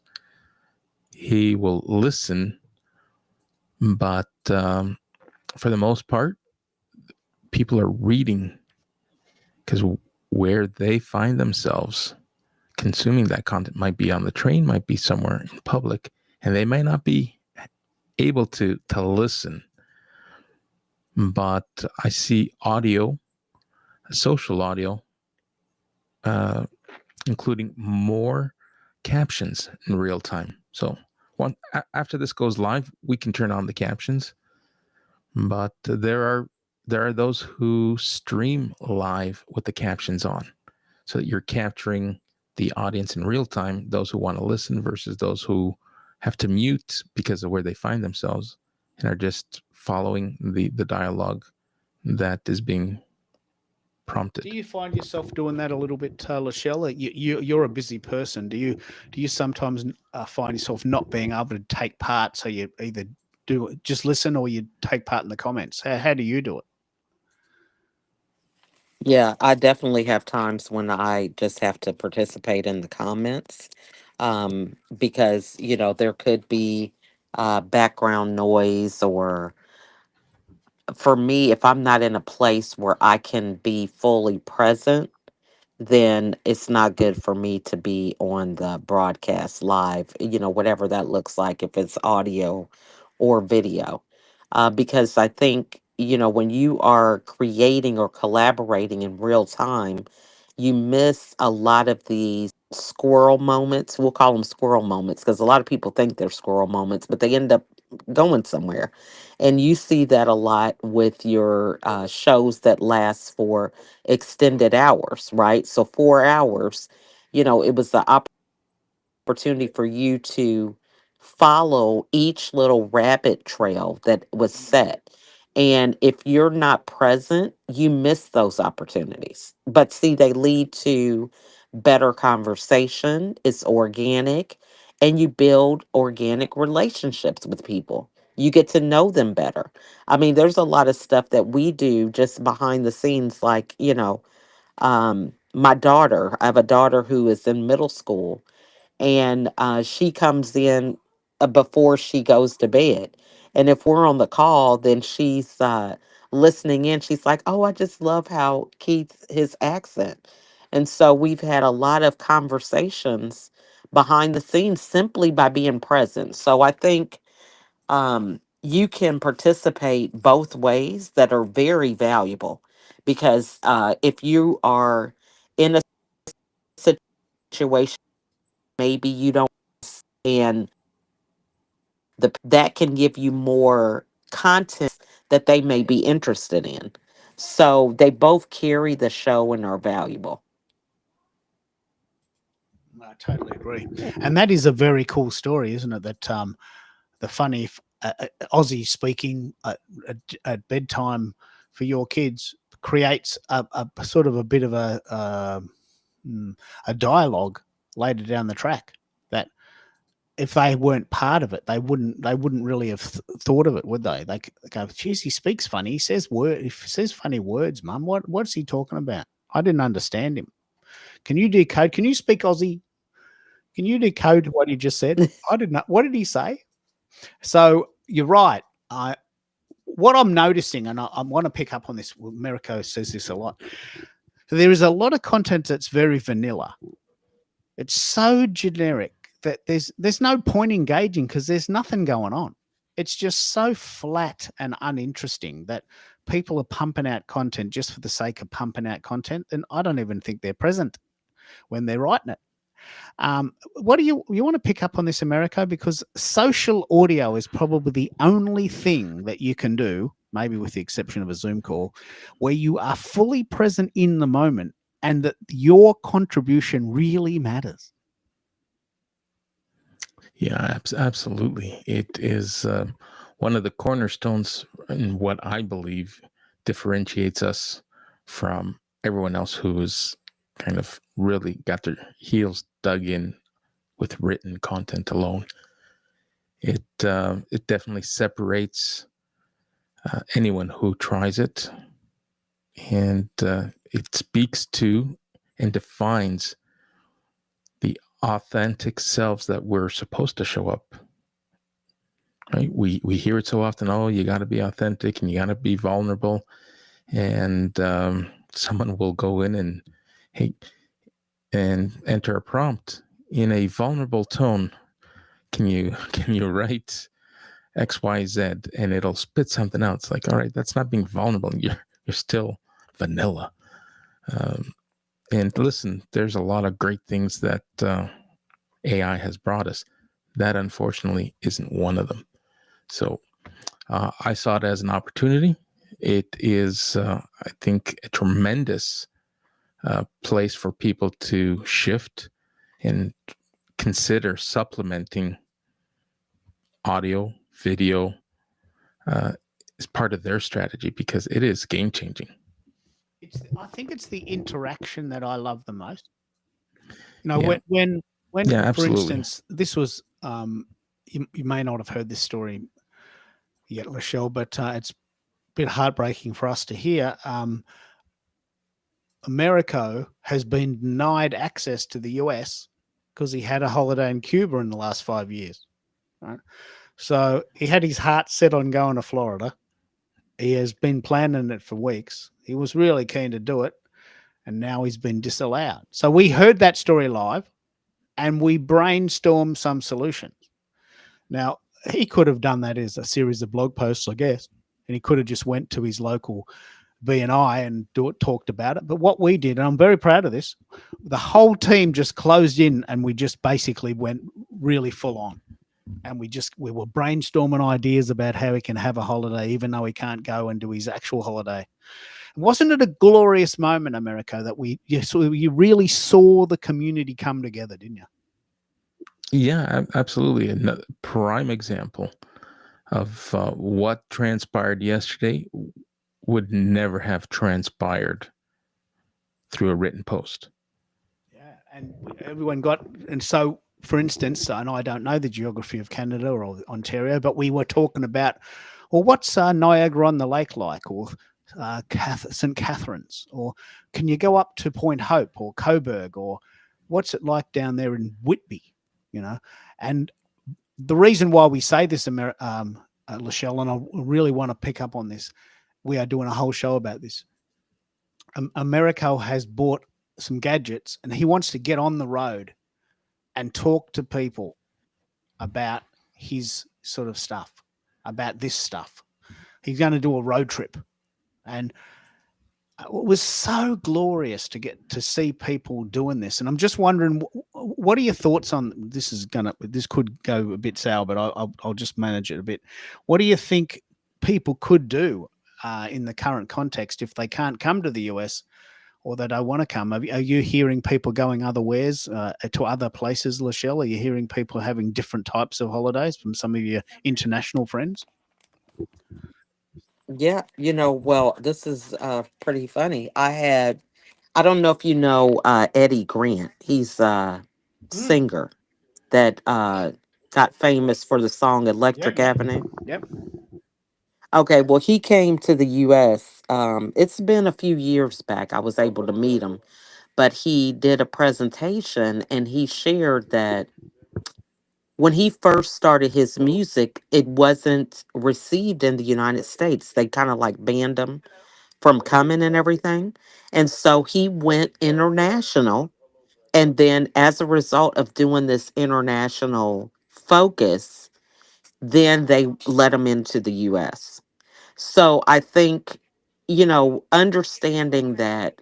He will listen, but for the most part, people are reading, because where they find themselves consuming that content might be on the train, might be somewhere in public, and they may not be able to listen. But I see audio, social audio, including more captions in real time. So after this goes live, we can turn on the captions. But there are those who stream live with the captions on, so that you're capturing the audience in real time, those who want to listen versus those who have to mute because of where they find themselves and are just following the dialogue that is being prompted. Do you find yourself doing that a little bit, Lachelle? You're a busy person. Do you sometimes find yourself not being able to take part? So you either just listen or you take part in the comments. How do you do it? Yeah, I definitely have times when I just have to participate in the comments, because, there could be background noise, or for me, if I'm not in a place where I can be fully present, then it's not good for me to be on the broadcast live, whatever that looks like, if it's audio or video. Because I think, when you are creating or collaborating in real time, you miss a lot of these squirrel moments. We'll call them squirrel moments because a lot of people think they're squirrel moments, but they end up going somewhere. And you see that a lot with your shows that last for extended hours, right? So 4 hours, it was the opportunity for you to follow each little rabbit trail that was set. And if you're not present, you miss those opportunities. But see, they lead to better conversation, it's organic, and you build organic relationships with people. You get to know them better. I mean, there's a lot of stuff that we do just behind the scenes, like, my daughter, I have a daughter who is in middle school, and she comes in before she goes to bed. And if we're on the call, then she's listening in. She's like, "Oh, I just love how Keith his accent." And so we've had a lot of conversations behind the scenes simply by being present. So I think you can participate both ways that are very valuable, because if you are in a situation maybe you don't, and that can give you more content that they may be interested in. So they both carry the show and are valuable. I totally agree, and that is a very cool story, isn't it? That the funny Aussie speaking at bedtime for your kids creates a sort of a bit of a dialogue later down the track that if they weren't part of it, they wouldn't really have thought of it, would they? They go, "Geez, he speaks funny. He says funny words, Mum. What's he talking about? I didn't understand him. Can you decode? Can you speak Aussie? Can you decode what he just said? I didn't know. What did he say?" So you're right. What I'm noticing, and I want to pick up on this. Americo says this a lot. There is a lot of content that's very vanilla. It's so generic that there's no point engaging because there's nothing going on. It's just so flat and uninteresting that people are pumping out content just for the sake of pumping out content, and I don't even think they're present when they're writing it. What do you want to pick up on this, Americo? Because social audio is probably the only thing that you can do, maybe with the exception of a Zoom call, where you are fully present in the moment and that your contribution really matters. Yeah, absolutely. It is one of the cornerstones in what I believe differentiates us from everyone else who has kind of really got their heels dug in with written content alone. It definitely separates anyone who tries it, and it speaks to and defines the authentic selves that we're supposed to show up. Right? We hear it so often. Oh, you got to be authentic and you got to be vulnerable, and someone will go in and hey and enter a prompt in a vulnerable tone. Can you write XYZ, and it'll spit something out. It's like, all right, that's not being vulnerable. You're still vanilla. And listen, there's a lot of great things that AI has brought us. That unfortunately isn't one of them. So I saw it as an opportunity. It is, I think, a tremendous place for people to shift and consider supplementing audio, video as part of their strategy, because it is game changing. I think it's the interaction that I love the most. You know, Yeah. when Yeah, for absolutely. instance, this was you may not have heard this story yet, Lachelle, but it's a bit heartbreaking for us to hear. Americo has been denied access to the US because he had a holiday in Cuba in the last 5 years. Right? So he had his heart set on going to Florida. He has been planning it for weeks. He was really keen to do it, and now he's been disallowed. So we heard that story live, and we brainstormed some solutions. Now, he could have done that as a series of blog posts, I guess, and he could have just went to his local BNI and talked about it. But what we did, and I'm very proud of this, the whole team just closed in, and we just basically went really full on. And we were brainstorming ideas about how he can have a holiday, even though he can't go and do his actual holiday. Wasn't it a glorious moment, Americo, that you really saw the community come together, didn't you? Yeah, absolutely. Another prime example of what transpired yesterday would never have transpired through a written post. Yeah, and everyone got, and so, for instance, and I don't know the geography of Canada or Ontario, but we were talking about, well, what's Niagara on the Lake like, or St. Catharines, or can you go up to Point Hope or Coburg, or what's it like down there in Whitby, And the reason why we say this, Lachelle, and I really want to pick up on this, we are doing a whole show about this. Americo has bought some gadgets, and he wants to get on the road and talk to people about his sort of stuff, about this stuff. He's going to do a road trip, and it was so glorious to get to see people doing this. And I'm just wondering, what are your thoughts on this? This could go a bit sour, but I'll just manage it a bit. What do you think people could do in the current context if they can't come to the US or they don't want to come? Are you hearing people going otherwheres to other places, Lachelle? Are you hearing people having different types of holidays from some of your international friends? Yeah, well, this is pretty funny. I don't know if you know Eddie Grant. He's a Mm. singer that got famous for the song Yep, Electric yep, Avenue. yep. Okay, well, he came to the US. It's been a few years back. I was able to meet him, but he did a presentation and he shared that when he first started his music, it wasn't received in the United States. They kind of like banned him from coming and everything. And so he went international. And then, as a result of doing this international focus, then they let him into the US. So I think, understanding that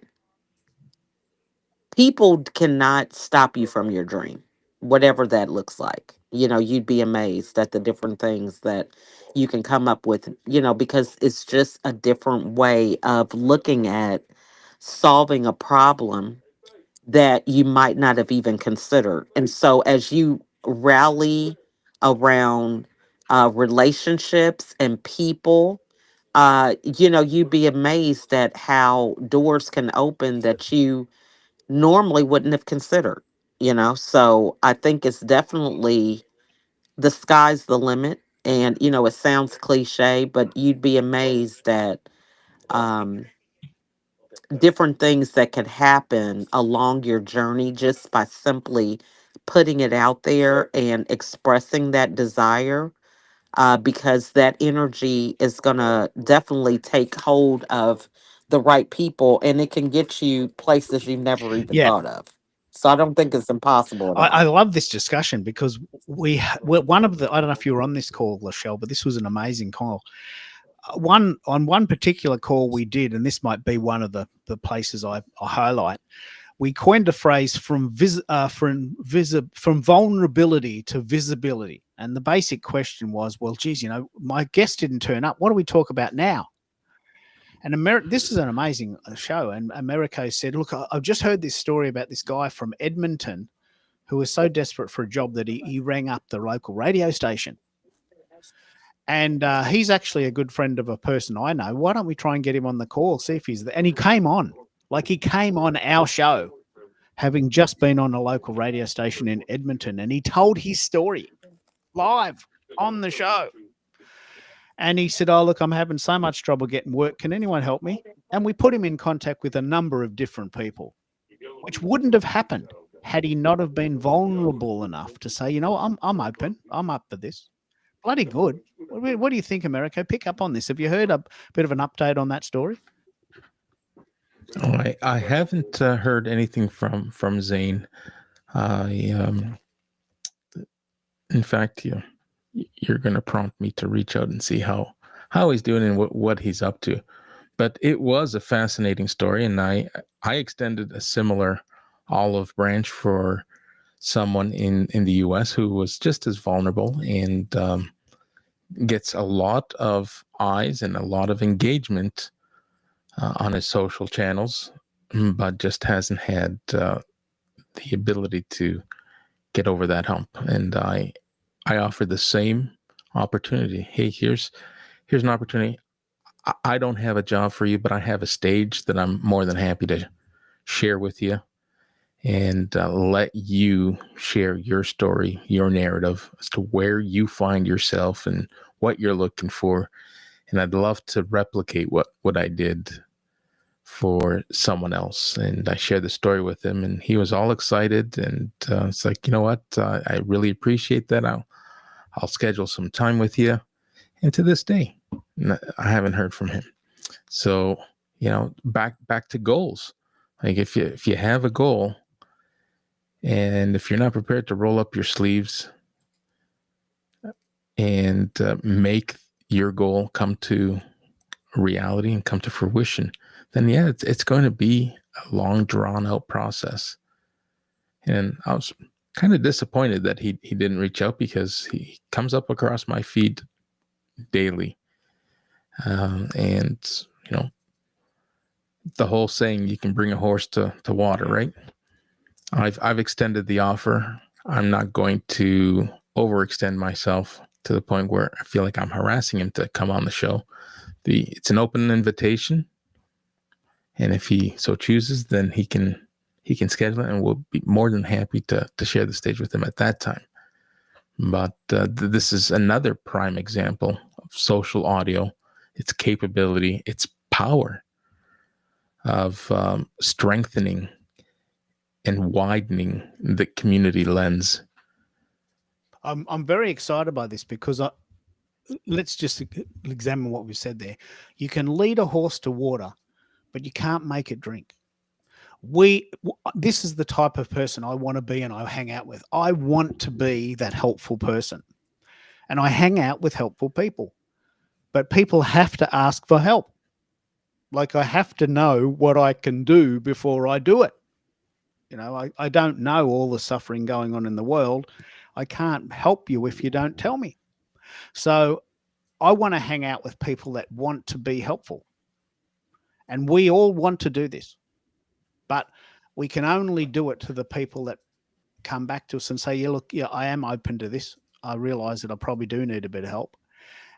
people cannot stop you from your dream, whatever that looks like. You'd be amazed at the different things that you can come up with, because it's just a different way of looking at solving a problem that you might not have even considered. And so as you rally around relationships and people, you'd be amazed at how doors can open that you normally wouldn't have considered. So I think it's definitely the sky's the limit. And, it sounds cliche, but you'd be amazed at um, different things that could happen along your journey just by simply putting it out there and expressing that desire. Because that energy is going to definitely take hold of the right people and it can get you places you've never even Yeah, thought of. So I don't think it's impossible at I all. love this discussion because we're one of the, I don't know if you were on this call, Lachelle, but this was an amazing call. One particular call we did, and this might be one of the places I highlight. We coined a phrase from vulnerability to visibility, and the basic question was, well, geez, my guest didn't turn up. What do we talk about now? And this is an amazing show. And Americo said, look, I've just heard this story about this guy from Edmonton who was so desperate for a job that he rang up the local radio station. And he's actually a good friend of a person I know. Why don't we try and get him on the call, see if he's there? And he came on. Like, he came on our show, having just been on a local radio station in Edmonton. And he told his story live on the show. And he said, oh, look, I'm having so much trouble getting work. Can anyone help me? And we put him in contact with a number of different people, which wouldn't have happened had he not have been vulnerable enough to say, I'm open. I'm up for this. Bloody good. What do you think, Americo? Pick up on this. Have you heard a bit of an update on that story? Oh, I haven't heard anything from Zane. In fact, you're going to prompt me to reach out and see how he's doing and what he's up to. But it was a fascinating story, and I extended a similar olive branch for someone in the U.S. who was just as vulnerable and gets a lot of eyes and a lot of engagement on his social channels, but just hasn't had the ability to get over that hump. And I offer the same opportunity. Hey, here's an opportunity. I don't have a job for you, but I have a stage that I'm more than happy to share with you and let you share your story, your narrative as to where you find yourself and what you're looking for. And I'd love to replicate what I did for someone else. And I shared the story with him, and he was all excited. And it's like, you know what? I really appreciate that. I'll schedule some time with you. And to this day, I haven't heard from him. So, back to goals. Like if you have a goal, and if you're not prepared to roll up your sleeves and make your goal come to reality and come to fruition, then it's going to be a long, drawn out process. And I was kind of disappointed that he didn't reach out, because he comes up across my feed daily. And the whole saying, you can bring a horse to water, right? I've extended the offer. I'm not going to overextend myself to the point where I feel like I'm harassing him to come on the show. It's an open invitation, and if he so chooses, then he can schedule it, and we'll be more than happy to share the stage with him at that time. But this is another prime example of social audio, its capability, its power of strengthening and widening the community lens. I'm very excited by this, because let's just examine what we've said there. You can lead a horse to water, but you can't make it drink. This is the type of person I want to be and I hang out with. I want to be that helpful person, and I hang out with helpful people. But people have to ask for help. Like, I have to know what I can do before I do it. I don't know all the suffering going on in the world. I can't help you if you don't tell me. So I want to hang out with people that want to be helpful. And we all want to do this. But we can only do it to the people that come back to us and say, yeah, look, yeah, I am open to this. I realize that I probably do need a bit of help.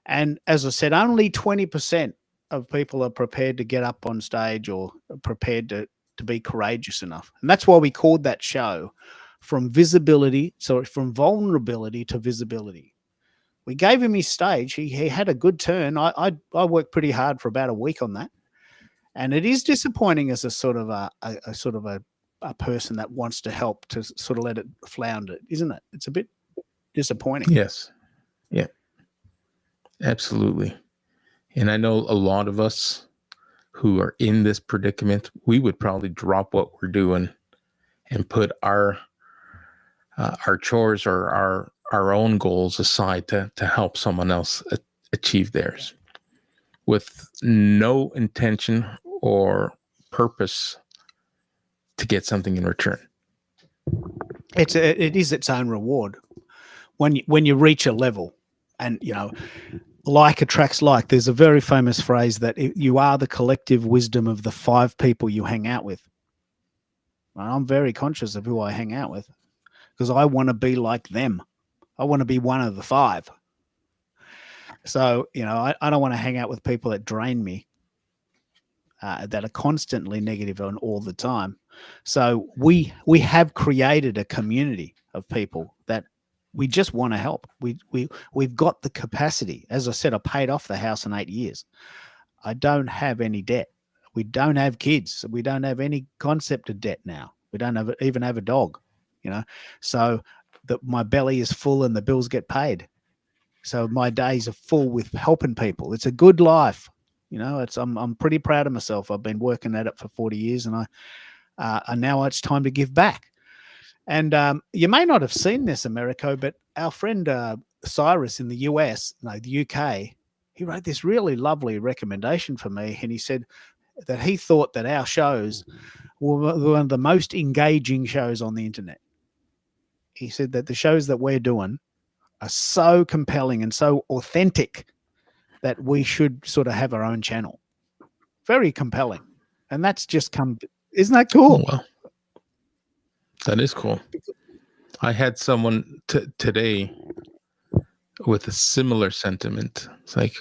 And as I said, only 20% of people are prepared to get up on stage or prepared to be courageous enough. And that's why we called that show from vulnerability to visibility. We gave him his stage. He had a good turn. I worked pretty hard for about a week on that. And it is disappointing as a sort of a person that wants to help to sort of let it flounder, isn't it? It's a bit disappointing. Yes. Yeah. Absolutely. And I know a lot of us who are in this predicament, we would probably drop what we're doing and put our chores or our own goals aside to help someone else achieve theirs, with no intention or purpose to get something in return. It is its own reward when you reach a level, and like attracts like. There's a very famous phrase that you are the collective wisdom of the 5 people you hang out with. And I'm very conscious of who I hang out with, because I want to be like them. I want to be one of the 5. So, I don't want to hang out with people that drain me, that are constantly negative on all the time. So we have created a community of people that we just want to help. We've got the capacity. As I said, I paid off the house in 8 years. I don't have any debt. We don't have kids. We don't have any concept of debt now. We don't even have a dog, you know. So my belly is full and the bills get paid. So my days are full with helping people. It's a good life, you know. I'm pretty proud of myself. I've been working at it for 40 years, and now it's time to give back. And you may not have seen this, Americo, but our friend Cyrus in the US, no, the UK, he wrote this really lovely recommendation for me, and he said that he thought that our shows were one of the most engaging shows on the internet. He said that the shows that we're doing are so compelling and so authentic that we should sort of have our own channel. Very compelling. And that's just come. Isn't that cool? Well, that is cool. I had someone today with a similar sentiment. It's like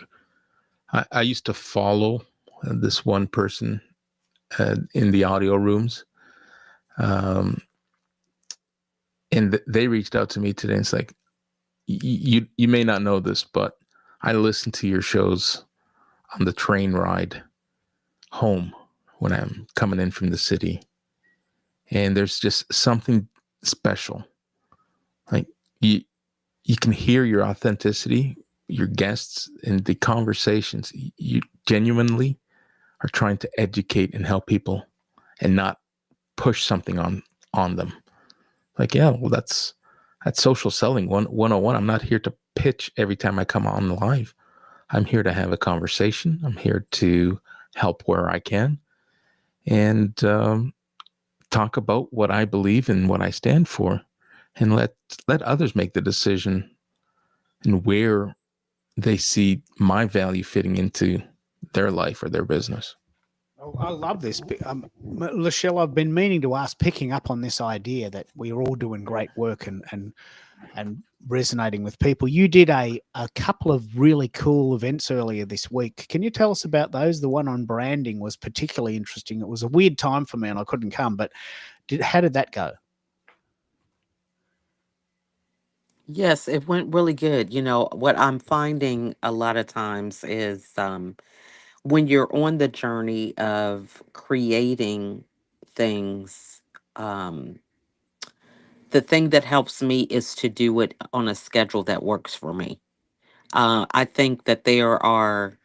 I used to follow this one person in the audio rooms. And they reached out to me today. And it's like, you may not know this, but I listen to your shows on the train ride home when I'm coming in from the city. And there's just something special. Like you can hear your authenticity, your guests, and the conversations. You genuinely are trying to educate and help people and not push something on them. Like, yeah, well, that's social selling 101. I'm not here to pitch every time I come on live. I'm here to have a conversation. I'm here to help where I can and talk about what I believe and what I stand for, and let others make the decision and where they see my value fitting into their life or their business. Oh, I love this. Lachelle, I've been meaning to ask, picking up on this idea that we're all doing great work and resonating with people. You did a couple of really cool events earlier this week. Can you tell us about those? The one on branding was particularly interesting. It was a weird time for me and I couldn't come, but how did that go? Yes, it went really good. You know, what I'm finding a lot of times is when you're on the journey of creating things, um, the thing that helps me is to do it on a schedule that works for me. I think that there are,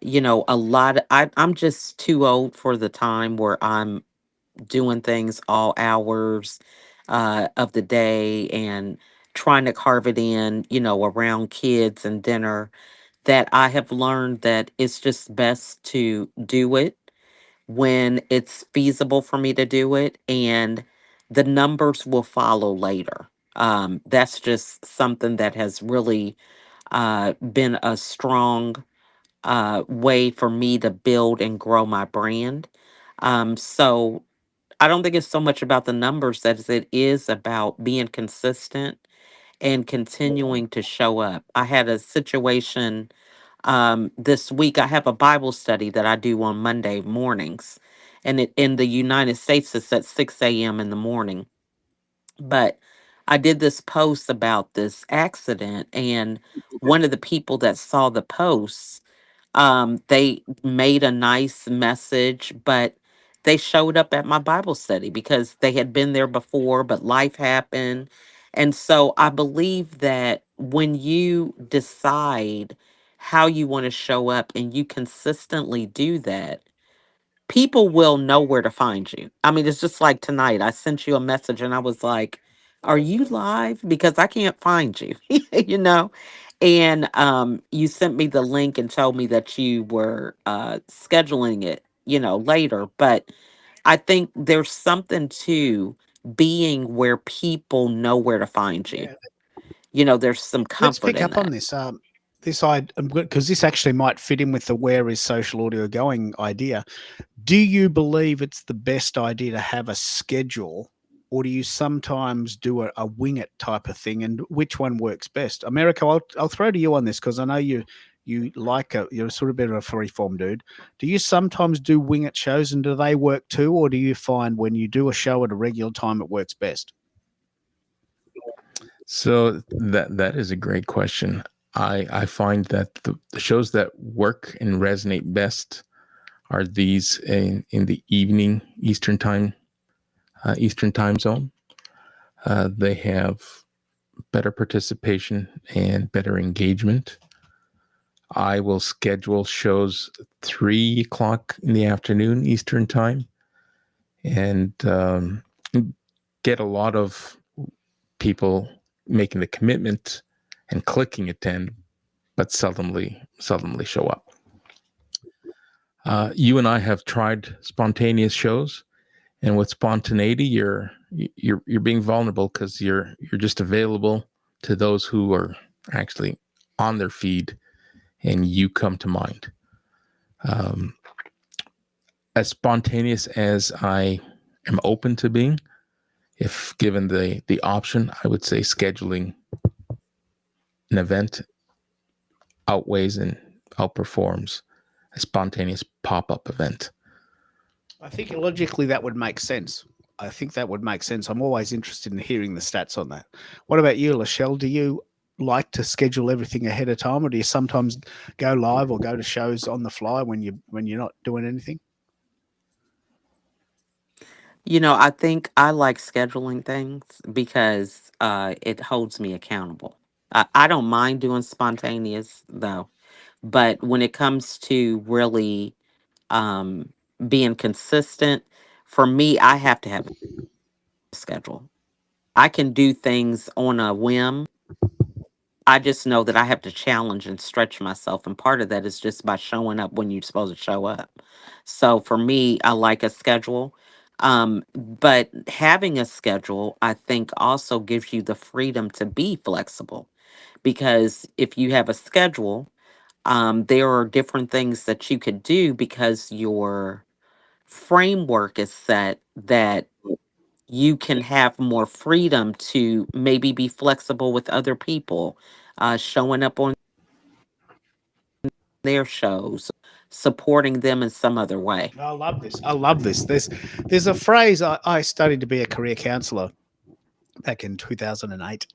a lot I'm just too old for the time where I'm doing things all hours of the day and trying to carve it in, around kids and dinner, that I have learned that it's just best to do it when it's feasible for me to do it, and the numbers will follow later. That's just something that has really been a strong way for me to build and grow my brand. So I don't think it's so much about the numbers as it is about being consistent and continuing to show up. I had a situation this week. I have a Bible study that I do on Monday mornings, and in the United States it's at 6 a.m. in the morning. But I did this post about this accident, and one of the people that saw the post, they made a nice message, but they showed up at my Bible study because they had been there before, but life happened. And so I believe that when you decide how you want to show up and you consistently do that, people will know where to find you. I mean, it's just like tonight. I sent you a message and I was like, "Are you live? Because I can't find you." you know? And you sent me the link and told me that you were scheduling it, later. But I think there's something to being where people know where to find you. Yeah. There's some Let's comfort pick in up on that. this. This I because this actually might fit in with the "where is social audio going" idea. Do you believe it's the best idea to have a schedule, or do you sometimes do a wing it type of thing? And which one works best? America, I'll throw to you on this because I know you're sort of bit of a freeform dude. Do you sometimes do wing it shows, and do they work too, or do you find when you do a show at a regular time it works best? So that is a great question. I find that the shows that work and resonate best are these in the evening Eastern time zone. They have better participation and better engagement. I will schedule shows 3 o'clock in the afternoon Eastern time, and get a lot of people making the commitment and clicking attend, but seldomly show up. You and I have tried spontaneous shows, and with spontaneity, you're being vulnerable because you're just available to those who are actually on their feed, and you come to mind. As spontaneous as I am open to being, if given the option, I would say scheduling an event outweighs and outperforms a spontaneous pop-up event. I think logically that would make sense. I think that would make sense. I'm always interested in hearing the stats on that. What about you, Lachelle? Do you like to schedule everything ahead of time, or do you sometimes go live or go to shows on the fly when you're not doing anything? I think I like scheduling things because it holds me accountable. I don't mind doing spontaneous though, but when it comes to really um, being consistent, for me, I have to have a schedule. I can do things on a whim. I just know that I have to challenge and stretch myself. And part of that is just by showing up when you're supposed to show up. So for me, I like a schedule. But having a schedule, I think, also gives you the freedom to be flexible. Because if you have a schedule, there are different things that you could do because your framework is set that you can have more freedom to maybe be flexible with other people, showing up on their shows, supporting them in some other way. I love this. I love this. There's a phrase I studied to be a career counselor back in 2008,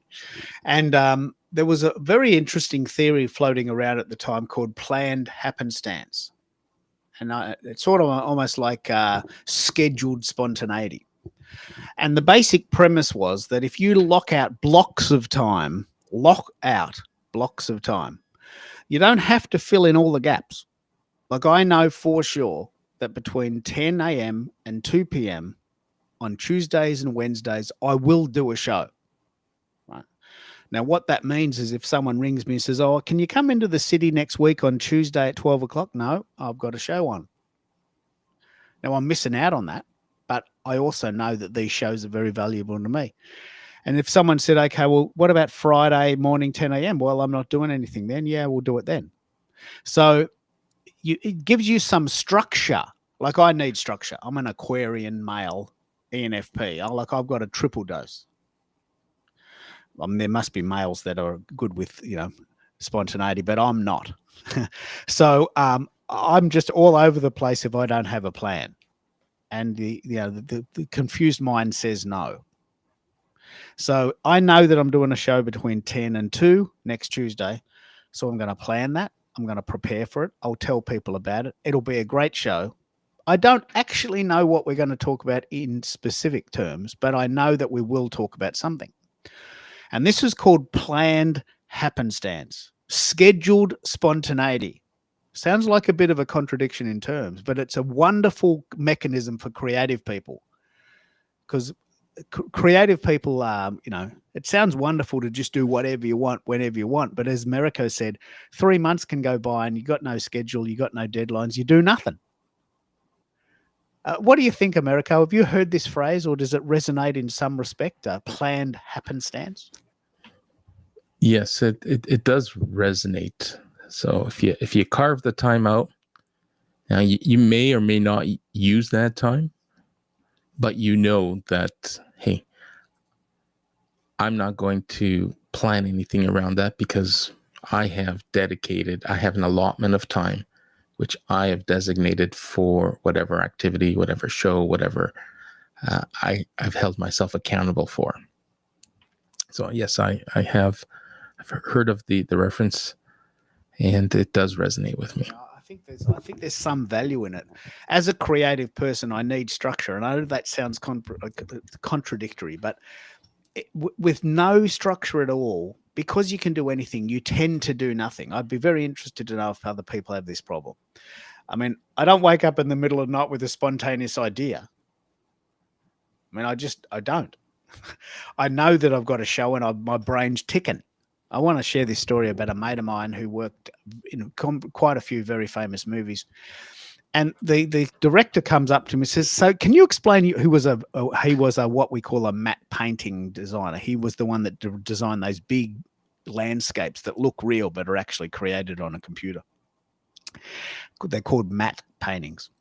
and there was a very interesting theory floating around at the time called planned happenstance, and it's sort of almost like scheduled spontaneity. And the basic premise was that if you lock out blocks of time, you don't have to fill in all the gaps. Like I know for sure that between 10 a.m. and 2 p.m. on Tuesdays and Wednesdays, I will do a show. Right. Now, what that means is if someone rings me and says, "Oh, can you come into the city next week on Tuesday at 12 o'clock?" No, I've got a show on. Now, I'm missing out on that, but I also know that these shows are very valuable to me. And if someone said, "Okay, well, what about Friday morning, 10 a.m.?" Well, I'm not doing anything then. Yeah, we'll do it then. So it gives you some structure. Like I need structure. I'm an Aquarian male ENFP. I've got a triple dose. There must be males that are good with spontaneity, but I'm not. So I'm just all over the place if I don't have a plan, and the confused mind says no. So I know that I'm doing a show between 10 and 2 next Tuesday. So I'm going to plan that. I'm going to prepare for it. I'll tell people about it. It'll be a great show. I don't actually know what we're going to talk about in specific terms, but I know that we will talk about something. And this is called planned happenstance, scheduled spontaneity. Sounds like a bit of a contradiction in terms, but it's a wonderful mechanism for creative people, because creative people, it sounds wonderful to just do whatever you want, whenever you want. But as Merico said, 3 months can go by and you got no schedule, you got no deadlines, you do nothing. What do you think, Americo? Have you heard this phrase, or does it resonate in some respect? Planned happenstance. Yes, it does resonate. So if you carve the time out, now you may or may not use that time, but you know that, hey, I'm not going to plan anything around that because I have an allotment of time which I have designated for whatever activity, whatever show, whatever I've held myself accountable for. So yes, I've heard of the reference, and it does resonate with me. I I think there's some value in it. As a creative person, I need structure, and I know that sounds contradictory, but with no structure at all, because you can do anything, you tend to do nothing. I'd be very interested to know if other people have this problem. I mean, I don't wake up in the middle of the night with a spontaneous idea. I mean, I don't. I know that I've got a show and my brain's ticking. I want to share this story about a mate of mine who worked in quite a few very famous movies. And the director comes up to me and says, "So, can you explain he was a what we call a matte painting designer. He was the one that designed those big landscapes that look real but are actually created on a computer. They're called matte paintings."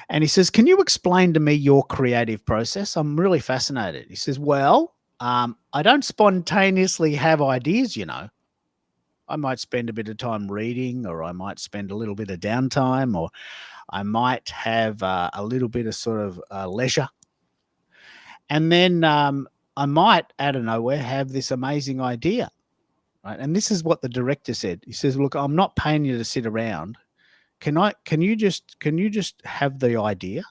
And he says, "Can you explain to me your creative process? I'm really fascinated." He says, "Well, I don't spontaneously have ideas, you know. I might spend a bit of time reading, or I might spend a little bit of downtime, or I might have a little bit of sort of leisure. And then I might, out of nowhere, have this amazing idea." Right. And this is what the director said. He says, "Look, I'm not paying you to sit around. Can you just have the idea?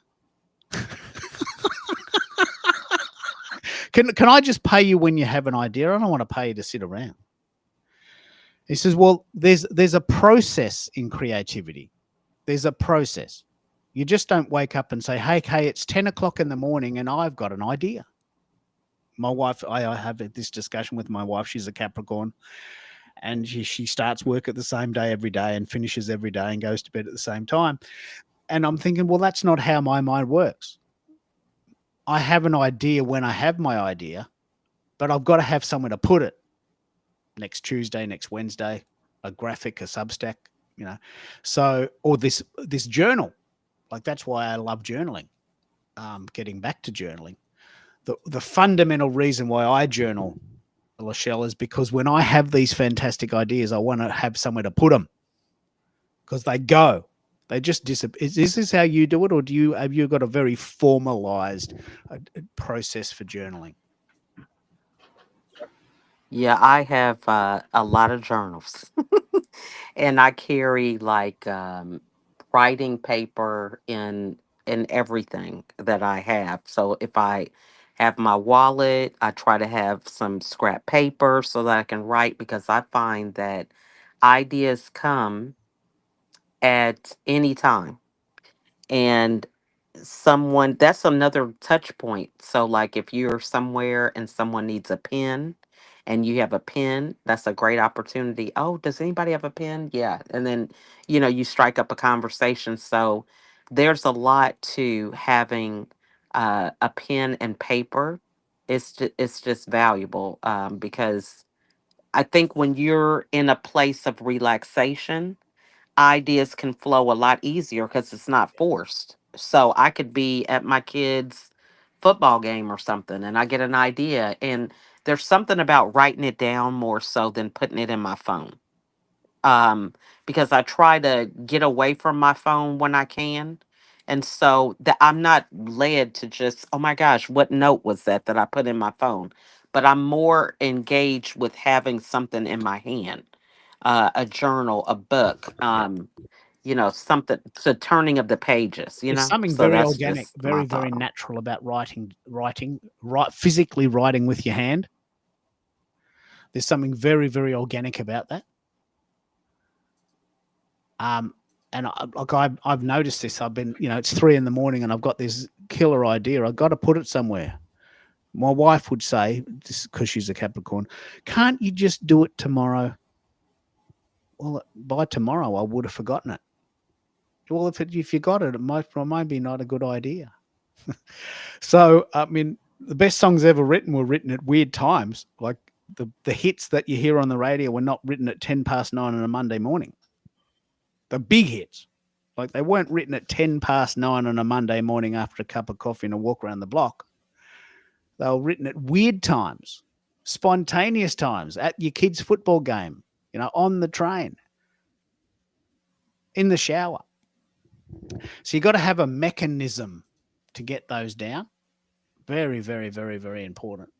Can I just pay you when you have an idea? I don't want to pay you to sit around." He says, "Well, there's a process in creativity. There's a process. You just don't wake up and say, 'Hey, it's 10 o'clock in the morning and I've got an idea.'" My wife, I have this discussion with my wife. She's a Capricorn, and she starts work at the same day every day and finishes every day and goes to bed at the same time. And I'm thinking, well, that's not how my mind works. I have an idea when I have my idea, but I've got to have somewhere to put it. Next Tuesday, next Wednesday, a graphic, a Substack, you know. So, or this journal. Like, that's why I love journaling. Getting back to journaling. The fundamental reason why I journal, Lachelle, is because when I have these fantastic ideas, I want to have somewhere to put them, because they go. They just disappear. Is this how you do it, or have you got a very formalized process for journaling? Yeah, I have a lot of journals, and I carry like writing paper in everything that I have. So if I have my wallet, I try to have some scrap paper so that I can write, because I find that ideas come at any time. And someone, that's another touch point. So like if you're somewhere and someone needs a pen and you have a pen, that's a great opportunity. "Oh, does anybody have a pen?" Yeah. And then, you strike up a conversation. So there's a lot to having a pen and paper. It's just valuable, because I think when you're in a place of relaxation, ideas can flow a lot easier because it's not forced. So I could be at my kid's football game or something and I get an idea, and there's something about writing it down more so than putting it in my phone. Because I try to get away from my phone when I can. And so that I'm not led to just, "Oh my gosh, what note was that I put in my phone?" But I'm more engaged with having something in my hand, a journal, a book, something, the turning of the pages, There's something So very that's organic, just my very, thought very on. natural about right, physically writing with your hand. There's something very, very organic about that. Um, and I've noticed this. I've been, it's 3 a.m. and I've got this killer idea. I've got to put it somewhere. My wife would say, just because she's a Capricorn, "Can't you just do it tomorrow?" Well, by tomorrow, I would have forgotten it. Well, if you got it, it might be not a good idea. So, I mean, the best songs ever written were written at weird times. Like the hits that you hear on the radio were not written at 9:10 on a Monday morning. The big hits, like, they weren't written at 9:10 on a Monday morning after a cup of coffee and a walk around the block. They were written at weird times, spontaneous times, at your kid's football game, on the train, in the shower. So you got to have a mechanism to get those down. Very, very, very, very important.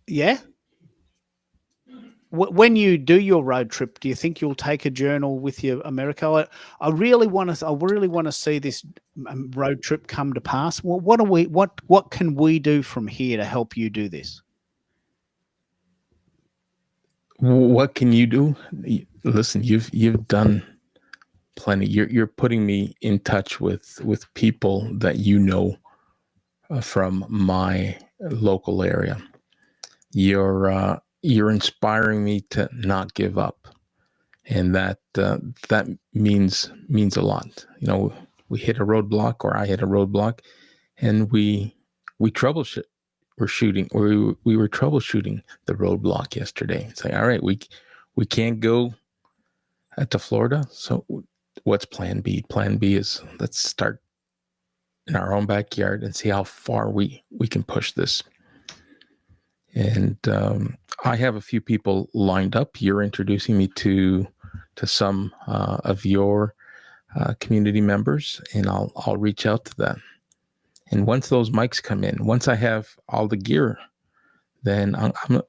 Yeah. when you do your road trip, do you think you'll take a journal with you, America? I really want to. I really want to see this road trip come to pass. Well, what can we do from here to help you do this? What can you do? Listen, you've done plenty. You're putting me in touch with people that you know from my local area. You're inspiring me to not give up, and that means a lot. You know, we hit a roadblock, or I hit a roadblock, and we troubleshoot. We were troubleshooting the roadblock yesterday. It's like, all right, we can't go to Florida, so what's plan B? Plan B is, let's start in our own backyard and see how far we can push this. And I have a few people lined up. You're introducing me to some of your community members, and I'll reach out to them. And once those mics come in, once I have all the gear, then I'm going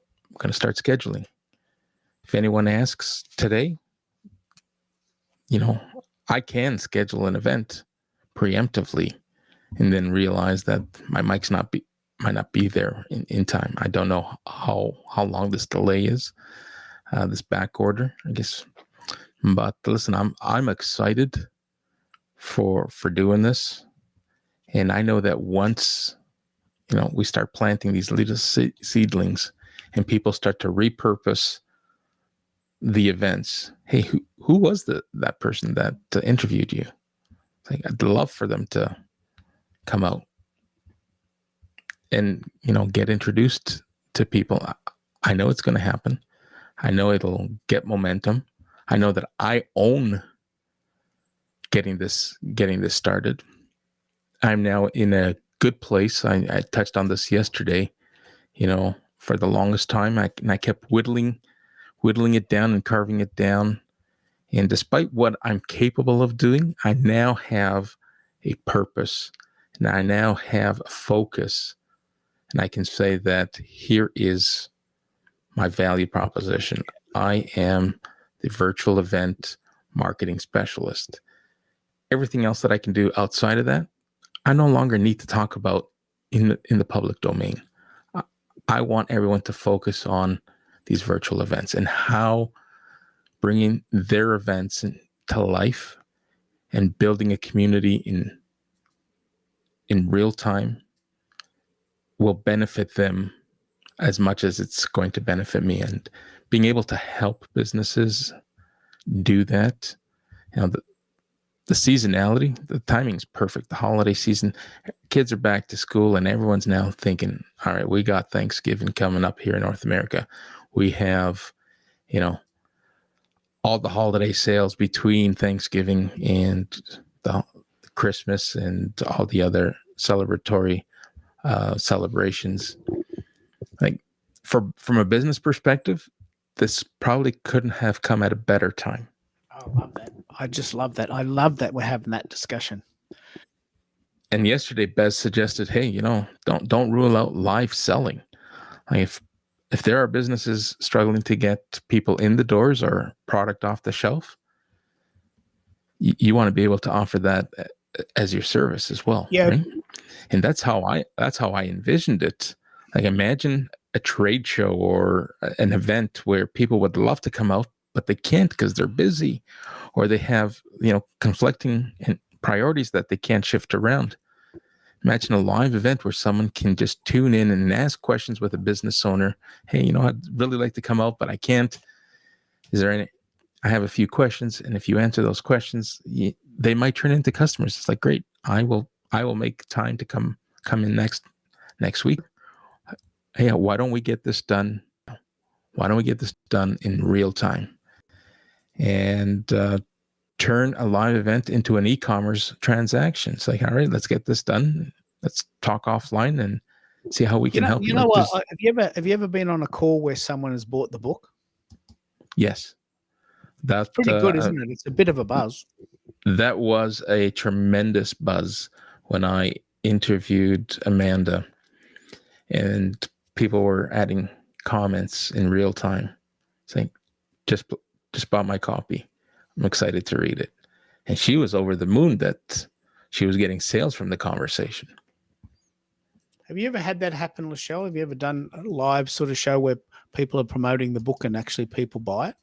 to start scheduling. If anyone asks today, you know, I can schedule an event preemptively and then realize that my mics might not be there in time. I don't know how long this delay is, this back order, I guess. But listen, I'm excited for doing this. And I know that once, you know, we start planting these little seedlings and people start to repurpose the events. Hey, who was that person that interviewed you? Like, I'd love for them to come out and, you know, get introduced to people. I know it's going to happen. I know it'll get momentum. I know that I own getting this started. I'm now in a good place. I touched on this yesterday. You know, for the longest time, I kept whittling it down and carving it down. And despite what I'm capable of doing, I now have a purpose, and I now have a focus. And I can say that here is my value proposition. I am the virtual event marketing specialist. Everything else that I can do outside of that, I no longer need to talk about in the public domain. I want everyone to focus on these virtual events and how bringing their events to life and building a community in real time will benefit them as much as it's going to benefit me. And being able to help businesses do that, you know, the seasonality, the timing's perfect. The holiday season, kids are back to school, and everyone's now thinking, all right, we got Thanksgiving coming up here in North America. We have, you know, all the holiday sales between Thanksgiving and the Christmas and all the other celebratory celebrations. Like, from a business perspective, this probably couldn't have come at a better time. I love that. I just love that. I love that we're having that discussion. And yesterday, Bez suggested, hey, you know, don't rule out live selling. Like, if there are businesses struggling to get people in the doors or product off the shelf, you want to be able to offer that as your service as well. Yeah. Right? And that's how I envisioned it. Like, imagine a trade show or an event where people would love to come out, but they can't because they're busy, or they have, you know, conflicting priorities that they can't shift around. Imagine a live event where someone can just tune in and ask questions with a business owner. Hey, you know, I'd really like to come out, but I can't. Is there any? I have a few questions, and if you answer those questions, they might turn into customers. It's like, great. I will make time to come in next week. Hey, why don't we get this done? Why don't we get this done in real time? And turn a live event into an e-commerce transaction. It's like, all right, let's get this done. Let's talk offline and see how we can help you. You know what? Have you ever been on a call where someone has bought the book? Yes. That's pretty good, isn't it? It's a bit of a buzz. That was a tremendous buzz when I interviewed Amanda, and people were adding comments in real time. saying, just bought my copy. I'm excited to read it. And she was over the moon that she was getting sales from the conversation. Have you ever had that happen, Lachelle? Have you ever done a live sort of show where people are promoting the book and actually people buy it?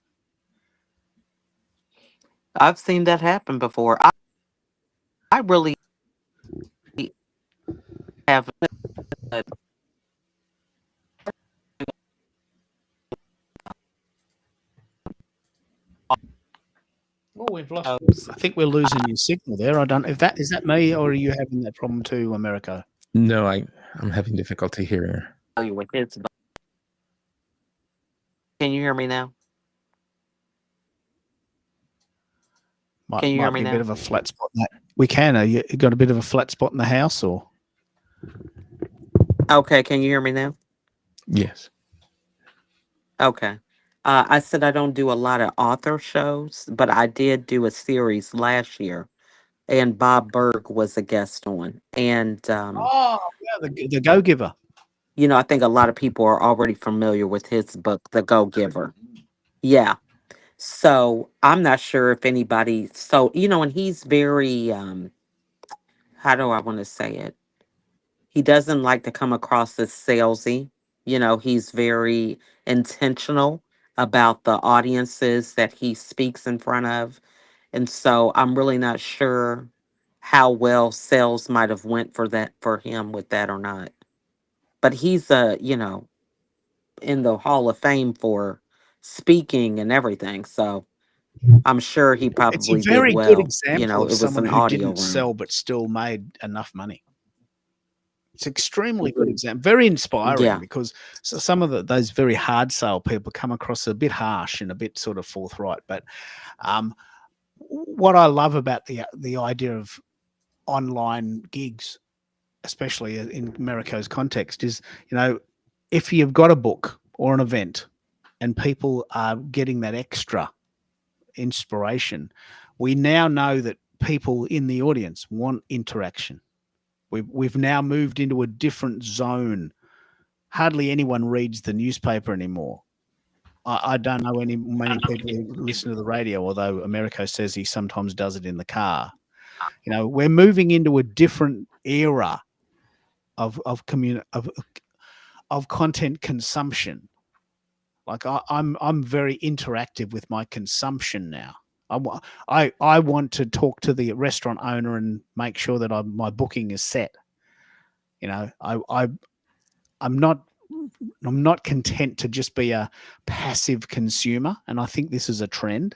I've seen that happen before. I really have. Oh, we've lost. I think we're losing your signal there. I don't. If that is that me, or are you having that problem too, America? No, I'm having difficulty hearing her. Tell you what hits. Can you hear me now? Can you hear Might me be a bit now? of a flat spot. We can. You got a bit of a flat spot in the house, or Okay, can you hear me now? Yes. Okay. I said I don't do a lot of author shows, but I did do a series last year, and Bob Berg was a guest on. And, oh yeah, the Go Giver. I think a lot of people are already familiar with his book, The Go Giver. Yeah. So I'm not sure if anybody, and he's very, how do I want to say it? He doesn't like to come across as salesy. He's very intentional about the audiences that he speaks in front of. And so I'm really not sure how well sales might have went for him with that or not. But he's in the Hall of Fame for speaking and everything. So I'm sure he It's a probably did very good well. example of It was someone an who audio didn't room. sell but still made enough money. It's extremely good example, very inspiring Yeah. because some of those very hard sale people come across a bit harsh and a bit sort of forthright. But what I love about the idea of online gigs, especially in Americo's context, is if you've got a book or an event and people are getting that extra inspiration, we now know that people in the audience want interaction. We've now moved into a different zone. Hardly anyone reads the newspaper anymore. I don't know many people who listen to the radio, although Americo says he sometimes does it in the car. We're moving into a different era of of content consumption. Like I'm very interactive with my consumption now. I want to talk to the restaurant owner and make sure that my booking is set. I'm not content to just be a passive consumer, and I think this is a trend.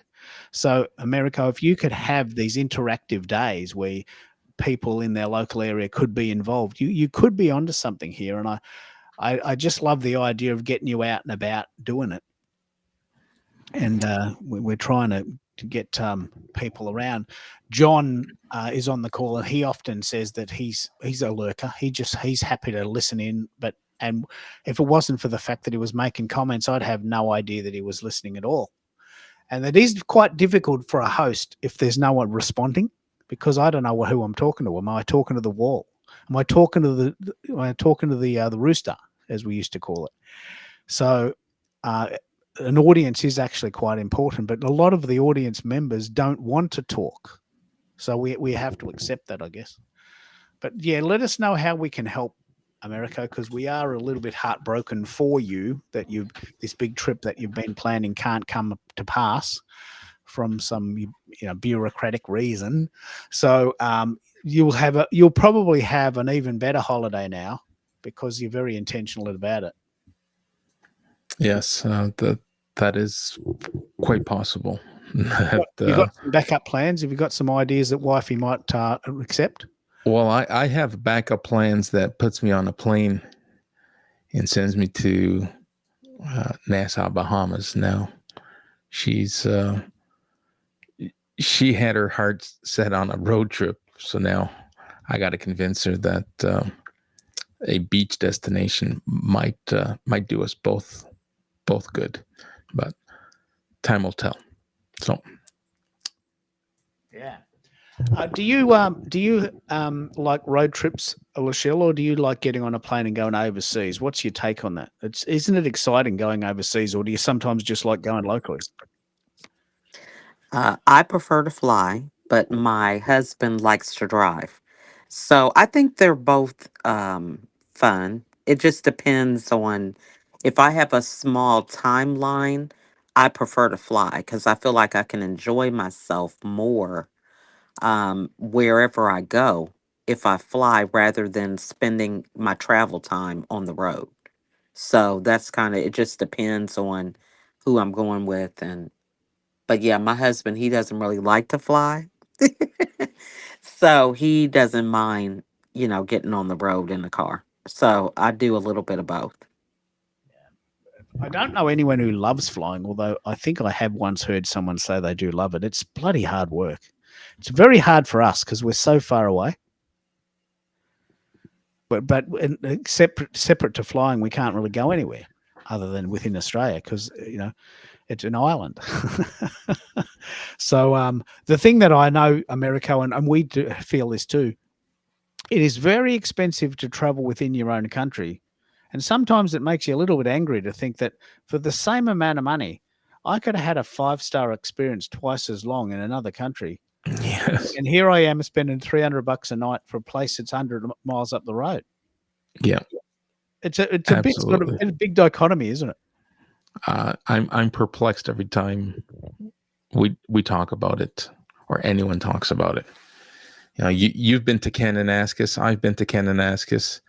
So, America, if you could have these interactive days where people in their local area could be involved, you could be onto something here. And I just love the idea of getting you out and about doing it. And we're trying to get people around. John is on the call, and he often says that he's a lurker. He's happy to listen in, and if it wasn't for the fact that he was making comments, I'd have no idea that he was listening at all. And it is quite difficult for a host if there's no one responding, because I don't know who I'm talking to. Am I talking to the wall? Am I talking to the rooster, as we used to call it? So an audience is actually quite important, but a lot of the audience members don't want to talk. So we have to accept that, I guess. But yeah, let us know how we can help, America, because we are a little bit heartbroken for you that this big trip that you've been planning can't come to pass from some bureaucratic reason. So you'll probably have an even better holiday now because you're very intentional about it. Yes, that is quite possible. You got some backup plans? Have you got some ideas that wifey might accept? Well, I have backup plans that puts me on a plane and sends me to Nassau, Bahamas. Now, she had her heart set on a road trip, so now I got to convince her that a beach destination might do us both good, but time will tell. So, yeah. Do you like road trips, Lachelle, or do you like getting on a plane and going overseas? What's your take on that? Isn't it exciting going overseas, or do you sometimes just like going locally? I prefer to fly, but my husband likes to drive. So I think they're both fun. It just depends on if I have a small timeline, I prefer to fly because I feel like I can enjoy myself more wherever I go if I fly rather than spending my travel time on the road. So that's kind of, it just depends on who I'm going with. And but yeah, my husband, he doesn't really like to fly. So he doesn't mind, getting on the road in the car. So I do a little bit of both. I don't know anyone who loves flying, although I think I have once heard someone say they do love it. It's bloody hard work. It's very hard for us because we're so far away. But separate to flying, we can't really go anywhere other than within Australia because it's an island. So the thing that I know, Americo, and we do feel this too, it is very expensive to travel within your own country. And sometimes it makes you a little bit angry to think that for the same amount of money, I could have had a 5-star experience twice as long in another country. Yes. And here I am spending $300 a night for a place that's 100 miles up the road. Yeah. It's a big sort of a big dichotomy, isn't it? I'm perplexed every time we talk about it or anyone talks about it. You've been to Kananaskis, I've been to Kananaskis,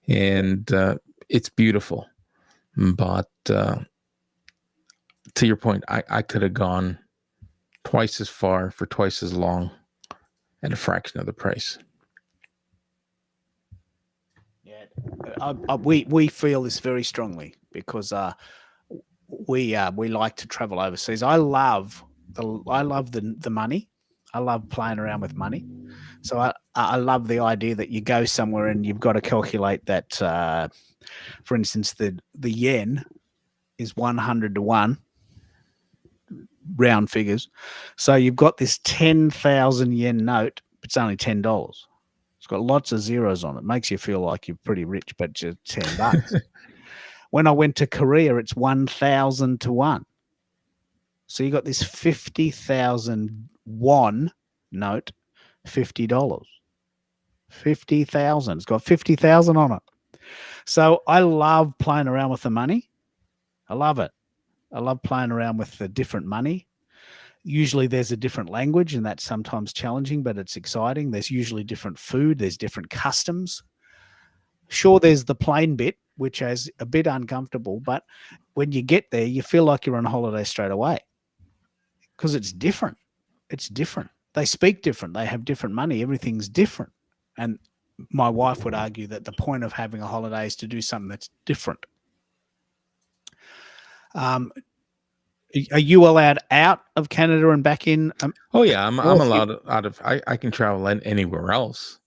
and it's beautiful. But to your point, I could have gone twice as far for twice as long at a fraction of the price. Yeah, we feel this very strongly because we like to travel overseas. I love the money. I love playing around with money. So I love the idea that you go somewhere and you've got to calculate that. For instance, the yen is 100 to 1, round figures. So you've got this 10,000 yen note. It's only $10. It's got lots of zeros on it. Makes you feel like you're pretty rich, but just $10. When I went to Korea, it's 1,000 to 1. So you got this 50,000 won note, $50. 50,000. It's got 50,000 on it. So I love playing around with the money. I love it. I love playing around with the different money. Usually there's a different language, and that's sometimes challenging, but it's exciting. There's usually different food. There's different customs. Sure, there's the plane bit, which is a bit uncomfortable, but when you get there, you feel like you're on holiday straight away because it's different. It's different. They speak different. They have different money. Everything's different. And my wife would argue that the point of having a holiday is to do something that's different. Are you allowed out of Canada and back in? Oh yeah, I'm allowed out of. I can travel anywhere else.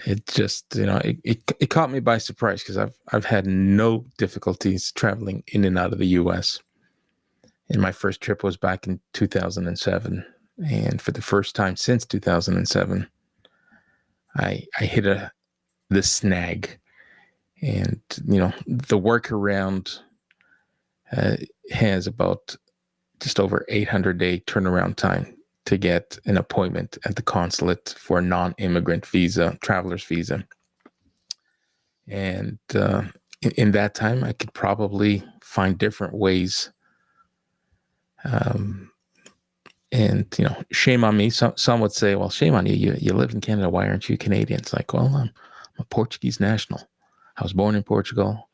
It just it caught me by surprise because I've had no difficulties traveling in and out of the U.S. And my first trip was back in 2007, and for the first time since 2007, I hit the snag, and the workaround has about just over 800-day turnaround time to get an appointment at the consulate for a non-immigrant visa, traveler's visa. And in that time, I could probably find different ways. And shame on me. Some would say, "Well, shame on you. You live in Canada. Why aren't you Canadian?" It's like, well, I'm a Portuguese national. I was born in Portugal.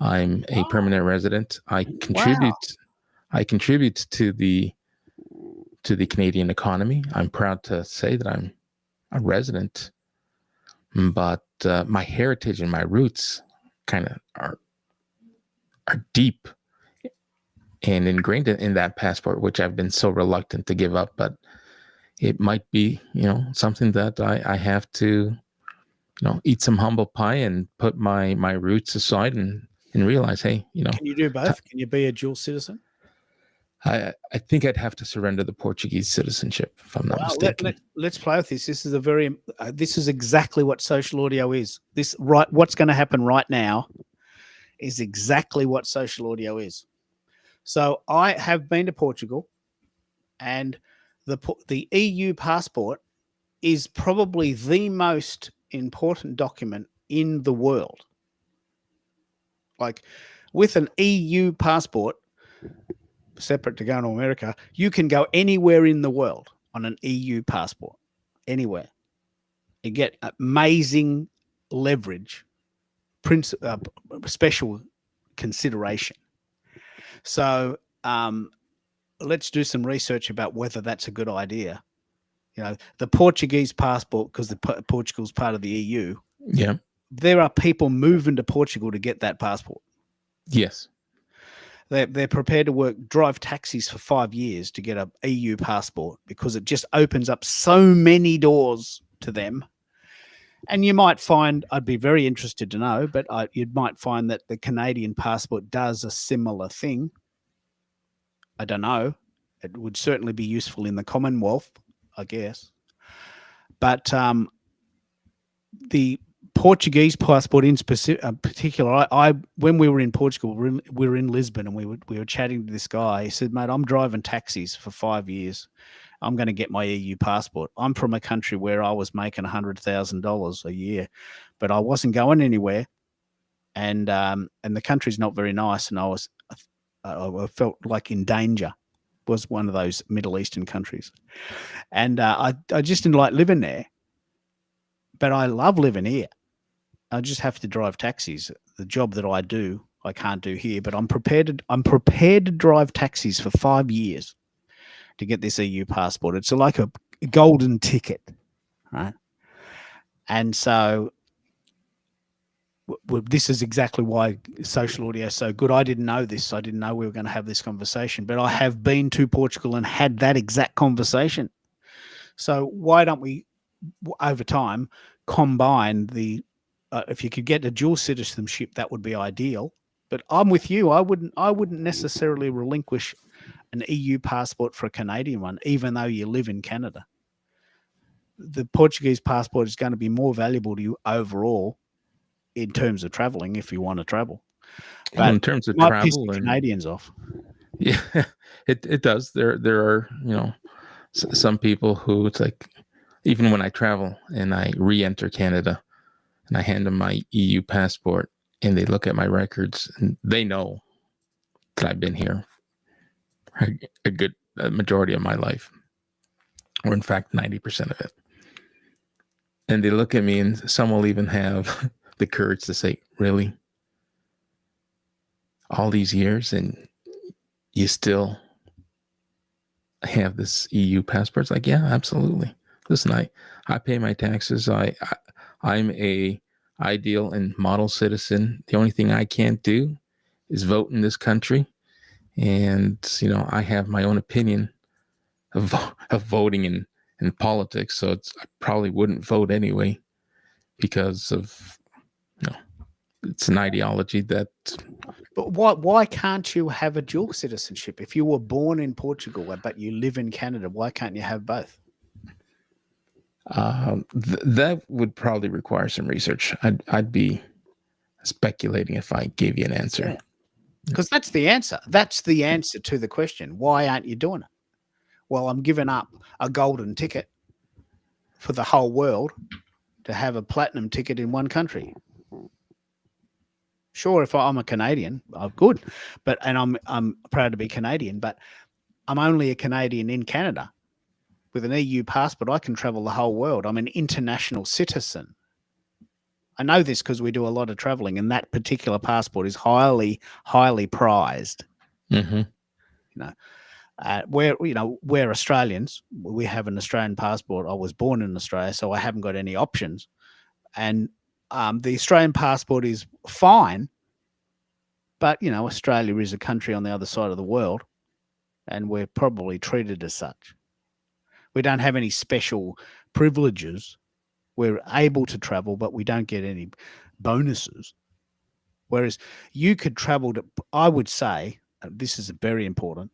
I'm a permanent resident. I contribute. Wow. I contribute to the Canadian economy. I'm proud to say that I'm a resident, but my heritage and my roots kind of are deep and ingrained in that passport, which I've been so reluctant to give up. But it might be, something that I have to, eat some humble pie and put my roots aside and realize, hey, Can you do both? Can you be a dual citizen? I think I'd have to surrender the Portuguese citizenship if I'm not Well, mistaken. let's play with this. This is this is exactly what social audio is. What's going to happen right now is exactly what social audio is. So I have been to Portugal, and the EU passport is probably the most important document in the world. Like, with an EU passport, separate to going to America, you can go anywhere in the world on an EU passport, anywhere. You get amazing leverage, special consideration. So let's do some research about whether that's a good idea. You know, the Portuguese passport, because Portugal's part of the EU, Yeah. there are people moving to Portugal to get that passport. Yes. They're prepared to drive taxis for 5 years to get a EU passport because it just opens up so many doors to them. And you might find, I'd be very interested to know, but you might find that the Canadian passport does a similar thing. I don't know. It would certainly be useful in the Commonwealth, I guess. But the Portuguese passport in particular, I when we were in Portugal, we were in Lisbon, and we were chatting to this guy. He said, "Mate, I'm driving taxis for 5 years. I'm going to get my EU passport. I'm from a country where I was making $100,000 a year, but I wasn't going anywhere, and the country's not very nice, and I felt like in danger." Was one of those Middle Eastern countries, and I just didn't like living there, but I love living here. I just have to drive taxis. The job that I do, I can't do here, but I'm prepared to drive taxis for 5 years to get this EU passport. It's like a golden ticket, right? And so this is exactly why social audio is so good. I didn't know this. I didn't know we were going to have this conversation, but I have been to Portugal and had that exact conversation. So why don't we, over time, combine the if you could get a dual citizenship, that would be ideal. But I'm with you. I wouldn't necessarily relinquish an EU passport for a Canadian one, even though you live in Canada. The Portuguese passport is going to be more valuable to you overall in terms of traveling if you want to travel. Well, But in terms of might piss travel the and Canadians off. yeah, it does. There are, some people who it's like, even when I travel and I re-enter Canada and I hand them my EU passport and they look at my records and they know that I've been here a good majority of my life, or in fact 90% of it. And they look at me, and some will even have the courage to say, "Really? All these years and you still have this EU passport?" It's like, yeah, absolutely. Listen, I pay my taxes. I'm a ideal and model citizen. The only thing I can't do is vote in this country. And, I have my own opinion of voting in politics. So I probably wouldn't vote anyway because of, it's an ideology that. But why can't you have a dual citizenship? If you were born in Portugal but you live in Canada, why can't you have both? That would probably require some research. I'd be speculating if I gave you an answer. Because that's the answer. That's the answer to the question. Why aren't you doing it? Well, I'm giving up a golden ticket for the whole world to have a platinum ticket in one country. Sure, if I'm a Canadian, I'm good, and I'm proud to be Canadian, but I'm only a Canadian in Canada. With an EU passport, I can travel the whole world. I'm an international citizen. I know this because we do a lot of traveling, and that particular passport is highly, highly prized. Mm-hmm. We're Australians. We have an Australian passport. I was born in Australia, so I haven't got any options. And the Australian passport is fine, but Australia is a country on the other side of the world, and we're probably treated as such. We don't have any special privileges. We're able to travel, but we don't get any bonuses. Whereas you could travel to, I would say, this is very important,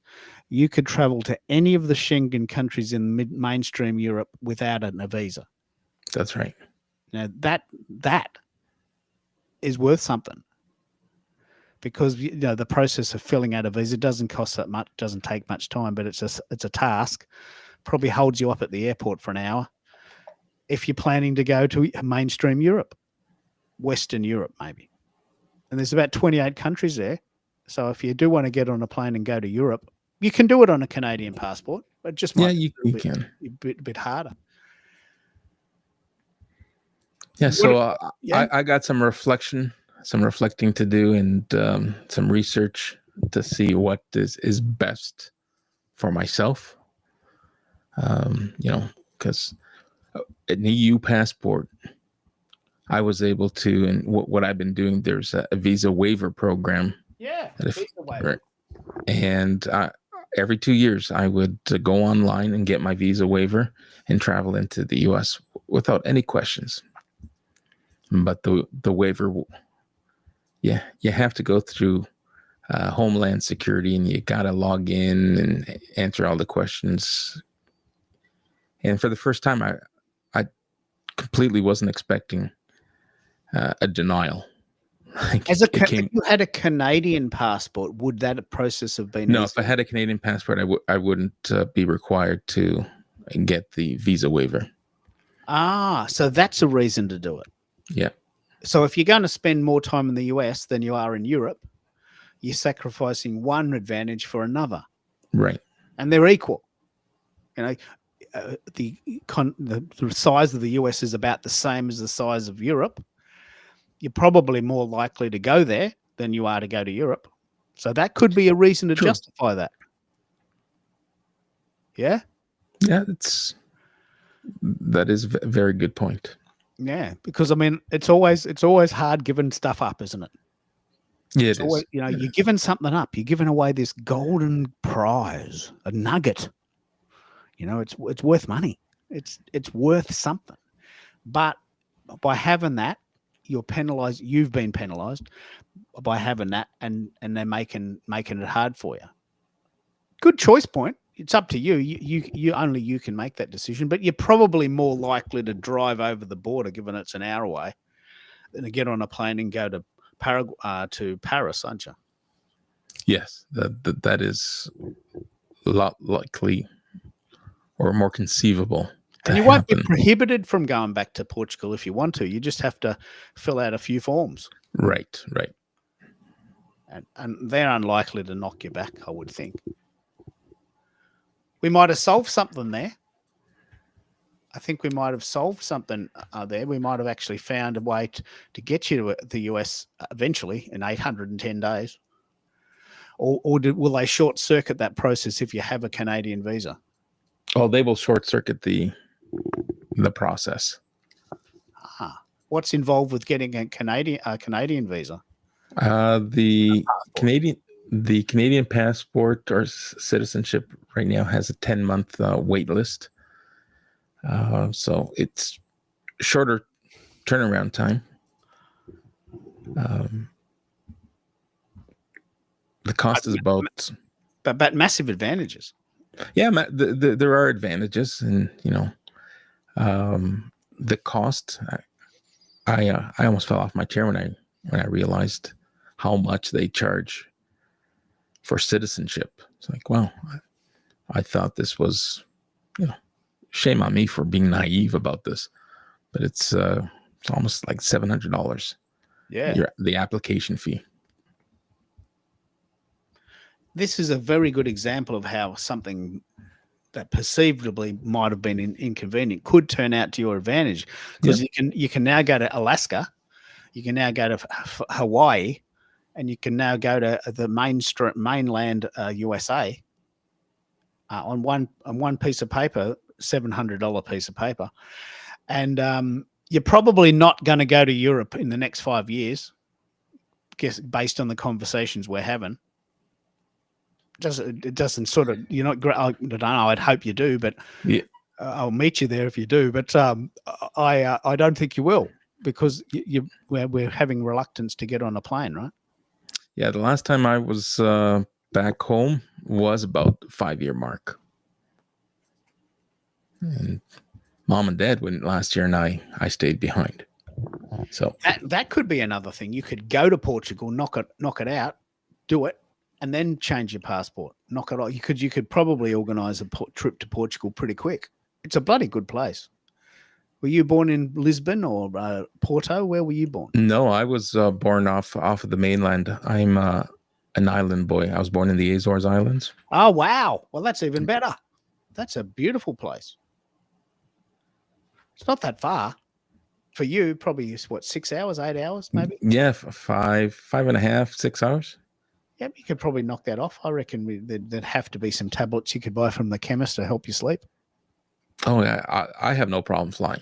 you could travel to any of the Schengen countries in mainstream Europe without a visa. That's right. Now that is worth something, because the process of filling out a visa doesn't cost that much, doesn't take much time, but it's a task. Probably holds you up at the airport for an hour. If you're planning to go to mainstream Europe, Western Europe maybe, and there's about 28 countries there. So if you do want to get on a plane and go to Europe, you can do it on a Canadian passport, but it just might Yeah, be you can. a bit harder. Yeah, so Yeah. I got some reflecting to do, and some research to see what is best for myself. Because an EU passport, I was able to, and what I've been doing, there's a visa waiver program. Yeah. Visa waiver. And every 2 years, I would go online and get my visa waiver and travel into the U.S. without any questions. But the waiver, yeah, you have to go through Homeland Security, and you got to log in and answer all the questions. And for the first time, I completely wasn't expecting a denial. If you had a Canadian passport, would that process have been No, easy? if I had a Canadian passport, I wouldn't be required to get the visa waiver. So that's a reason to do it. Yeah. So if you're going to spend more time in the US than you are in Europe, you're sacrificing one advantage for another. Right. And they're equal. The size of the US is about the same as the size of Europe. You're probably more likely to go there than you are to go to Europe. So that could be a reason to justify that. Yeah? Yeah, that is a very good point. Yeah, because I mean, it's always hard giving stuff up, isn't it? Yeah, it is. You're giving something up. You're giving away this golden prize, a nugget. It's worth money. It's worth something. But by having that, you're penalized. You've been penalized by having that, and they're making it hard for you. Good choice point. It's up to you. You only you can make that decision, but you're probably more likely to drive over the border, given it's an hour away, than to get on a plane and go to Paris, aren't you? Yes, that is a lot likely or more conceivable. And you won't be prohibited from going back to Portugal if you want to. You just have to fill out a few forms. Right. And they're unlikely to knock you back, I would think. We might have solved something there. I think we might have solved something there. We might have actually found a way to get you to the US eventually in 810 days. Or will they short circuit that process if you have a Canadian visa? Oh, they will short circuit the process. What's involved with getting a Canadian visa? The Canadian passport or citizenship right now has a 10-month wait list. So it's shorter turnaround time. The cost is but massive advantages. Yeah, there are advantages, and the cost. I almost fell off my chair when I realized how much they charge for citizenship. It's like, wow, I thought this was, shame on me for being naive about this, but it's almost like $700. Yeah, the application fee. This is a very good example of how something that perceivably might have been inconvenient could turn out to your advantage, because you can now go to Alaska, you can now go to Hawaii, and you can now go to the mainland USA on one piece of paper, $700 piece of paper, and you're probably not going to go to Europe in the next 5 years, based on the conversations we're having. It doesn't sort of, you're not, I don't know, I'd hope you do, but yeah. I'll meet you there if you do, but I don't think you will, because we're having reluctance to get on a plane, right? Yeah, the last time I was back home was about the 5-year mark. And mom and dad went last year, and I stayed behind. So That could be another thing. You could go to Portugal, knock it out, do it, and then change your passport. Knock it off. You could probably organise a trip to Portugal pretty quick. It's a bloody good place. Were you born in Lisbon or Porto? Where were you born? no, I was born off of the mainland. I'm an island boy. I was born in the Azores Islands. Oh, wow. Well, that's even better. That's a beautiful place. It's not that far. For you, probably what, 6 hours, 8 hours, maybe? Yeah, 5.5, 6 hours. Yep, you could probably knock that off. I reckon there'd have to be some tablets you could buy from the chemist to help you sleep. Oh, yeah, I have no problem flying.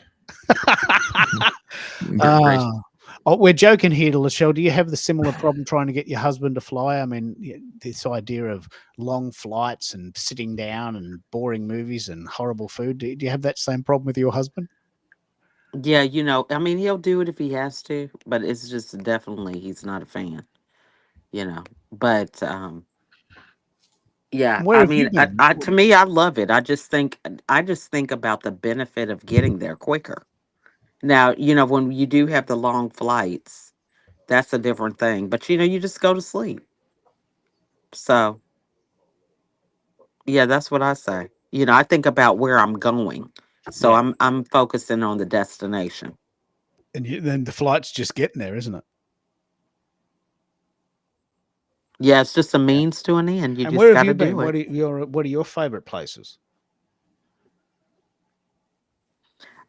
We're joking here, Lachelle. Do you have the similar problem trying to get your husband to fly? I mean, this idea of long flights and sitting down and boring movies and horrible food. Do you have that same problem with your husband? Yeah, I mean, he'll do it if he has to, but it's just definitely he's not a fan, you know. But yeah, Where I have you mean, been? to me, I love it. I just think about the benefit of getting there quicker. Now, when you do have the long flights, that's a different thing. But you just go to sleep. So yeah, that's what I say. I think about where I'm going, so Yeah. I'm focusing on the destination. And then the flight's just getting there, isn't it? Yeah, it's just a Yeah. means to an end. You And where just have got you to been? do it. What are your favorite places?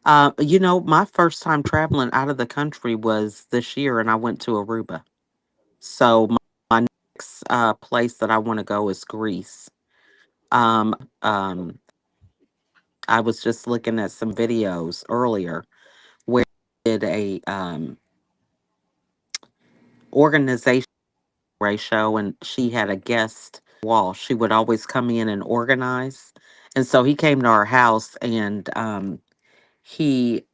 My first time traveling out of the country was this year, and I went to Aruba. So my next place that I want to go is Greece. I was just looking at some videos earlier where they did a organization show, and she had a guest wall. She would always come in and organize, and so he came to our house, and he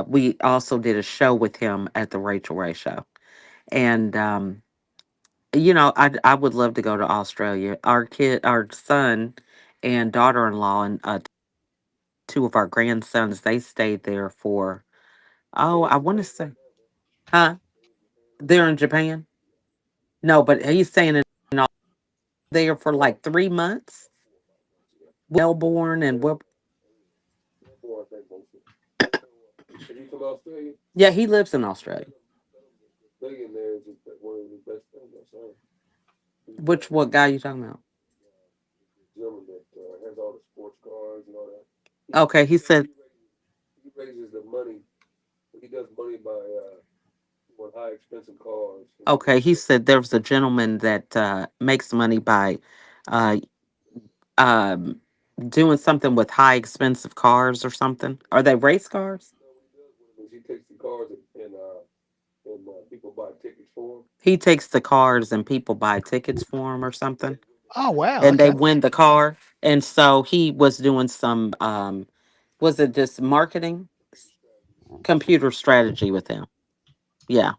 we also did a show with him at the Rachel Ray show. And I would love to go to Australia. Our son and daughter-in-law, and two of our grandsons, they stayed there for, oh, I want to say, huh? They're in Japan. No, but he's saying there for like 3 months. Melbourne and what? Yeah, he lives in Australia. What guy you talking about? Okay, he said. Okay, he said there was a gentleman that makes money by uh, um, doing something with high expensive cars or something. Are they race cars? He takes the cars and people buy tickets for him or something, Oh, wow. and they Okay. win the car. And so he was doing some, was it just marketing, computer strategy with him? Yeah.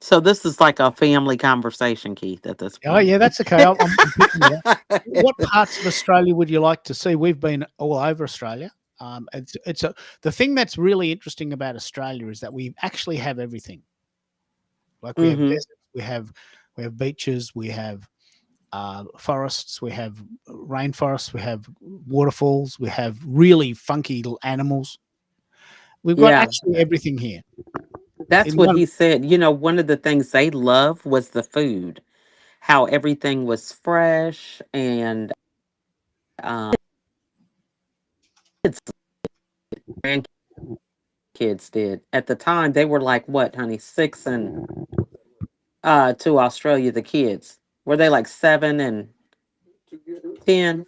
So this is like a family conversation, Keith, at this Oh, point. yeah, that's okay. I'm picking it up. What parts of Australia would you like to see? We've been all over Australia. The thing that's really interesting about Australia is that we actually have everything. Like we have Hmm. deserts, we have beaches, we have forests, we have rainforests, we have waterfalls, we have really funky little animals. We've got Yeah, actually everything here. that's In what one, he said. One of the things they love was the food, how everything was fresh, and um, grandkids did. At the time, they were like, what, honey, 6 and to Australia, the kids. Were they like 7 and 10?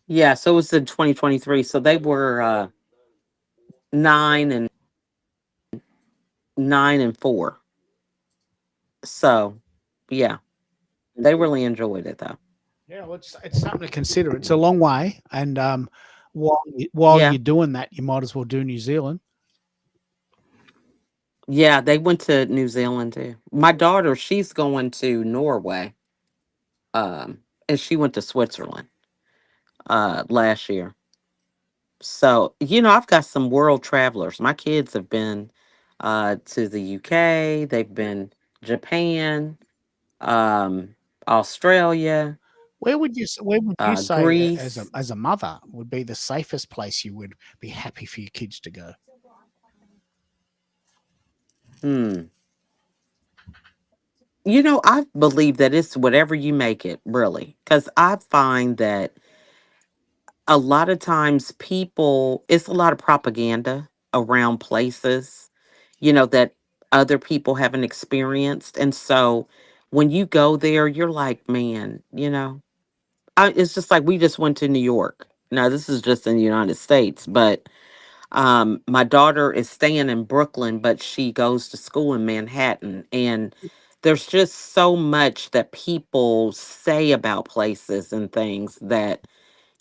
Yeah, so it was in 2023. So they were 9 and 4. So yeah, they really enjoyed it though. yeah, well, it's something to consider. It's a long way, and while Yeah. you're doing that, you might as well do New Zealand. Yeah, they went to New Zealand too. My daughter, she's going to Norway, and she went to Switzerland last year. So, I've got some world travelers. My kids have been to the UK, they've been Japan, um, Australia, Where would you say Greece. as a mother would be the safest place you would be happy for your kids to go? Hmm. I believe that it's whatever you make it, really. Because I find that a lot of times it's a lot of propaganda around places, that other people haven't experienced. And so when you go there, you're like, man, it's just like we just went to New York. Now, this is just in the United States, but my daughter is staying in Brooklyn, but she goes to school in Manhattan. And there's just so much that people say about places and things that,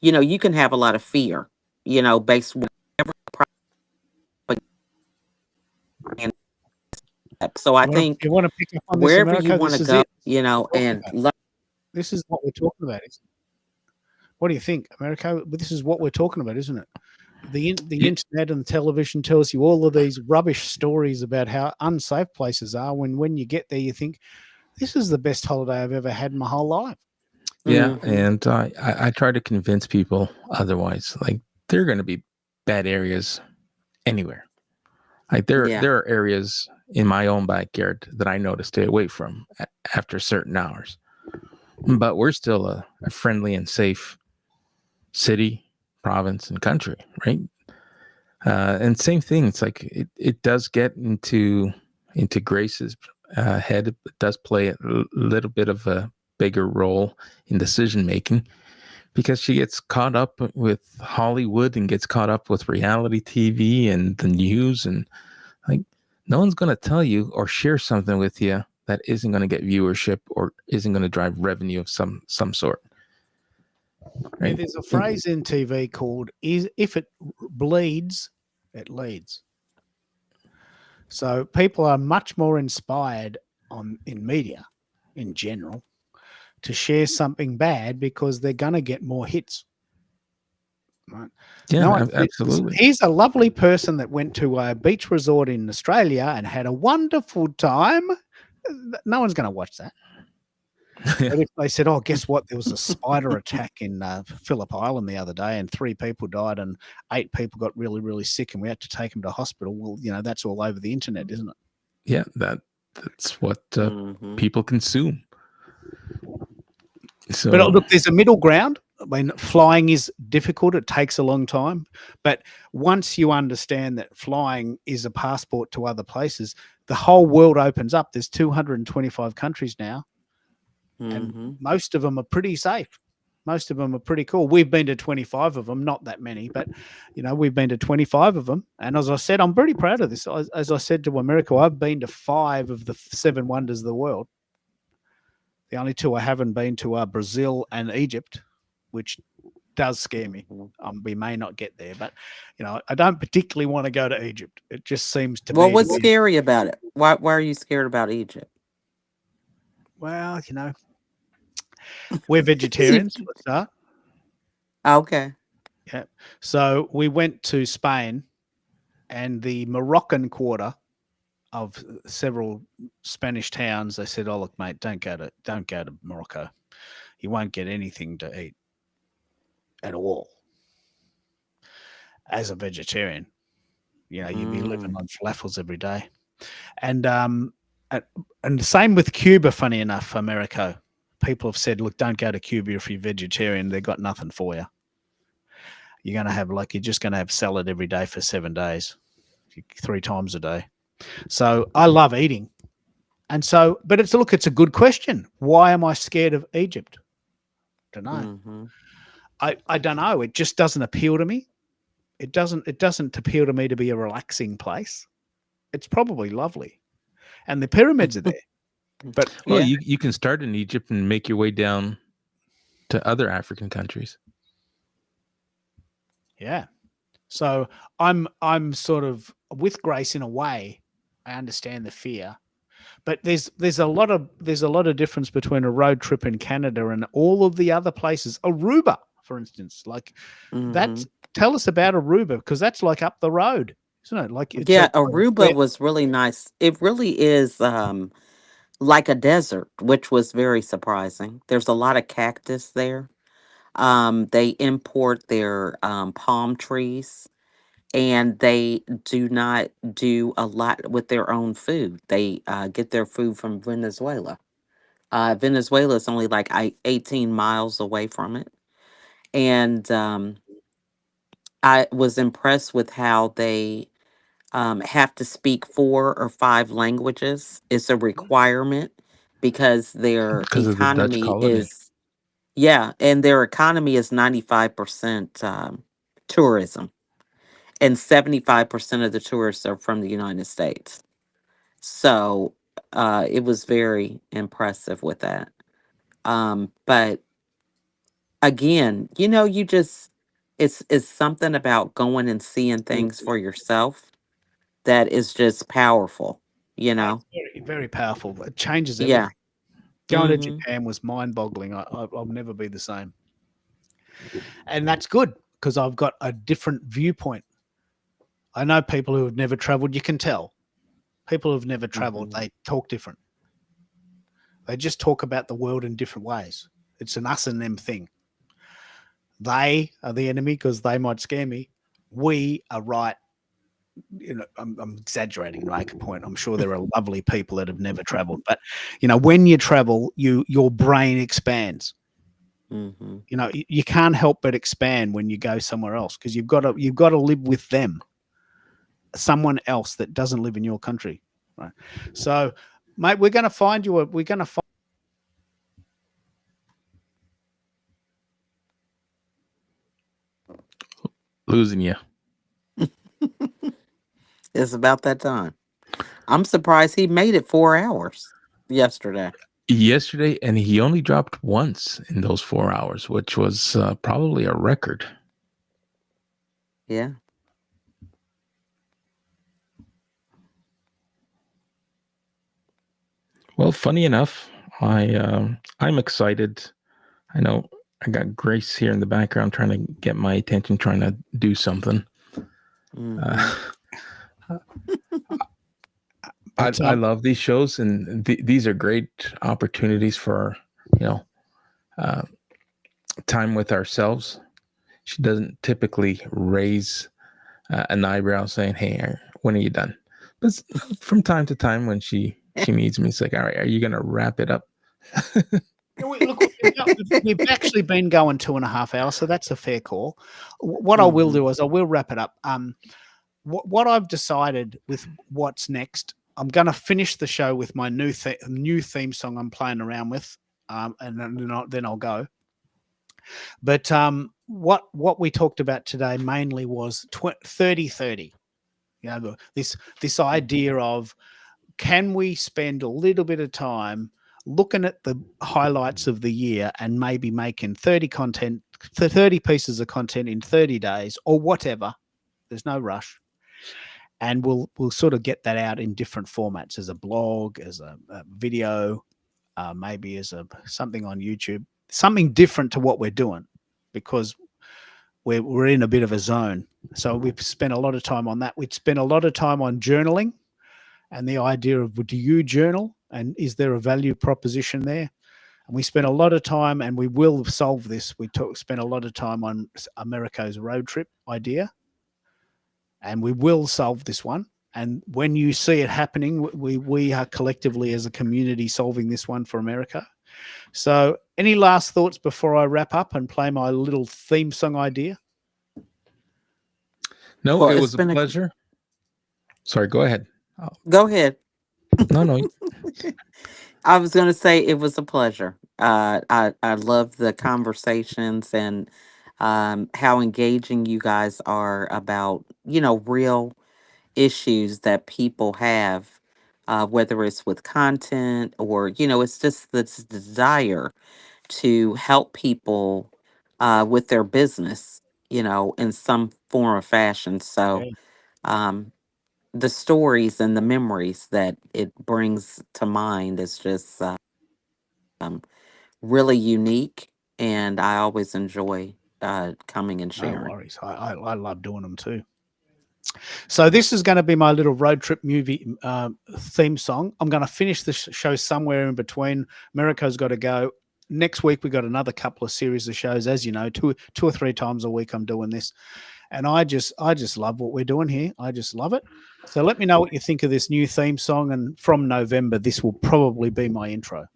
you can have a lot of fear, based on propaganda. So I think You want to pick up on this, wherever you America? want to This is go, it. This is what we're talking and about. This is what we're talking about. What do you think, America? This is what we're talking about, isn't it? The Yeah, internet and the television tells you all of these rubbish stories about how unsafe places are. When you get there, you think this is the best holiday I've ever had in my whole life. yeah, hmm and I try to convince people otherwise. Like there are going to be bad areas anywhere. Like yeah, there are areas in my own backyard that I know to stay away from after certain hours. But we're still a friendly and safe city, province, and country, right? And same thing. It's like it does get into Grace's head. It does play a little bit of a bigger role in decision making because she gets caught up with Hollywood and gets caught up with reality TV and the news, and like no one's going to tell you or share something with you that isn't going to get viewership or isn't going to drive revenue of some sort, Yeah, right? there's a phrase in TV called "is if it bleeds, it leads." So people are much more inspired in media in general to share something bad because they're going to get more hits. Right? Yeah, No one. absolutely. Here's a lovely person that went to a beach resort in Australia and had a wonderful time. No one's going to watch that. Yeah, But if they said, "Oh, guess what? There was a spider attack in Phillip Island the other day, and 3 people died, and 8 people got really, really sick, and we had to take them to hospital." Well, that's all over the internet, isn't it? yeah, that's what hmm people consume. But So look, there's a middle ground. I mean, flying is difficult. It takes a long time. But once you understand that flying is a passport to other places, the whole world opens up. There's 225 countries now, and hmm most of them are pretty safe. Most of them are pretty cool. We've been to 25 of them, not that many, but we've been to 25 of them. And as I said, I'm pretty proud of this. As I said to America, I've been to 5 of the 7 wonders of the world. The only 2 I haven't been to are Brazil and Egypt, which does scare me. We may not get there, but I don't particularly want to go to Egypt. It just seems to Well, me to what's be scary about it? Why are you scared about Egypt? well, we're vegetarians for a start. Okay. Yeah. So we went to Spain and the Moroccan quarter of several Spanish towns. They said, "Oh, look, mate, don't go to Morocco. You won't get anything to eat at all as a vegetarian. You'd be living Mm. on falafels every day." And and and the same with Cuba. Funny enough, America. People have said, "Look, don't go to Cuba if you're vegetarian. They've got nothing for you. You're just gonna have salad every day for 7 days, 3 times a day." So I love eating. And so, but it's a good question. Why am I scared of Egypt? Don't know. hmm I don't know. It just doesn't appeal to me. It doesn't appeal to me to be a relaxing place. It's probably lovely. And the pyramids are there. But well, Yeah. you can start in Egypt and make your way down to other African countries. yeah. So I'm sort of with Grace in a way. I understand the fear, but there's a lot of difference between a road trip in Canada and all of the other places. Aruba, for instance, like Hmm. that's tell us about Aruba because that's like up the road, isn't it? Like it's Yeah, a Aruba where was really nice. It really is like a desert, which was very surprising. There's a lot of cactus there. They import their palm trees, and they do not do a lot with their own food. They get their food from Venezuela. Venezuela is only like 18 miles away from it. And I was impressed with how they have to speak 4 or 5 languages. It's a requirement because their because of the Dutch economy colony. is, yeah, and their economy is 95% tourism, and 75% of the tourists are from the United States. So it was very impressive with that. But again, you just, it's something about going and seeing things for yourself that is just powerful, you it's know? very very powerful. It changes Yeah. everything. Going to Mhm. Japan was mind-boggling. I'll never be the same, and that's good because I've got a different viewpoint. I know people who have never traveled. You can tell people who've never traveled. Mhm. They talk different. They just talk about the world in different ways. It's an us and them thing. They are the enemy because they might scare me. We are right. I'm exaggerating, to make a point. I'm sure there are lovely people that have never traveled, but when you travel, your brain expands. Mhm. You can't help but expand when you go somewhere else because you've got to live with them, someone else that doesn't live in your country, right? So, mate, we're going to find you. We're going to find. Losing you. It's about that time. I'm surprised he made it 4 hours yesterday. Yesterday, and he only dropped once in those 4 hours, which was probably a record. Yeah. Well, funny enough, I'm excited. I know I got Grace here in the background trying to get my attention, trying to do something. Mhm. Uh, But I love these shows, and these are great opportunities for you know uh, time with ourselves. She doesn't typically raise an eyebrow saying, "Hey, when are you done?" But from time to time, when she meets me, it's like, "All right, are you gonna wrap it up?" look, we've actually been going 2.5 hours, so that's a fair call. What I will Mhm. do is I will wrap it up. What I've decided with what's next, I'm going to finish the show with my new theme song I'm playing around with, and then I'll go. But what we talked about today mainly was 30-30. This idea of can we spend a little bit of time looking at the highlights of the year and maybe making 30 pieces of content in 30 days or whatever. There's no rush, and we'll sort of get that out in different formats as a blog, as a video, maybe as a something on YouTube, something different to what we're doing because we're in a bit of a zone. So we've spent a lot of time on that. We'd spent a lot of time on journaling and the idea of do you journal and is there a value proposition there? And we spent a lot of time, and we will solve this. Spent a lot of time on America's road trip idea, and we will solve this one. And when you see it happening, we are collectively as a community solving this one for America. So, any last thoughts before I wrap up and play my little theme song idea? No, Well, it it's was a been a pleasure. Sorry, go ahead. Oh, go ahead. no, no. I was going to say it was a pleasure. I love the conversations and how engaging you guys are about real issues that people have, whether it's with content or it's just this desire to help people with their business, in some form or fashion. So Yeah. um, the stories and the memories that it brings to mind is just um, really unique, and I always enjoy coming and No sharing. worries. I love doing them too. So this is going to be my little road trip movie theme song. I'm going to finish the show somewhere in between. Americo's got to go. Next week we got another couple of series of shows, as you know, two or three times a week I'm doing this, and I just love what we're doing here. I just love it. So let me know what you think of this new theme song, and from November this will probably be my intro.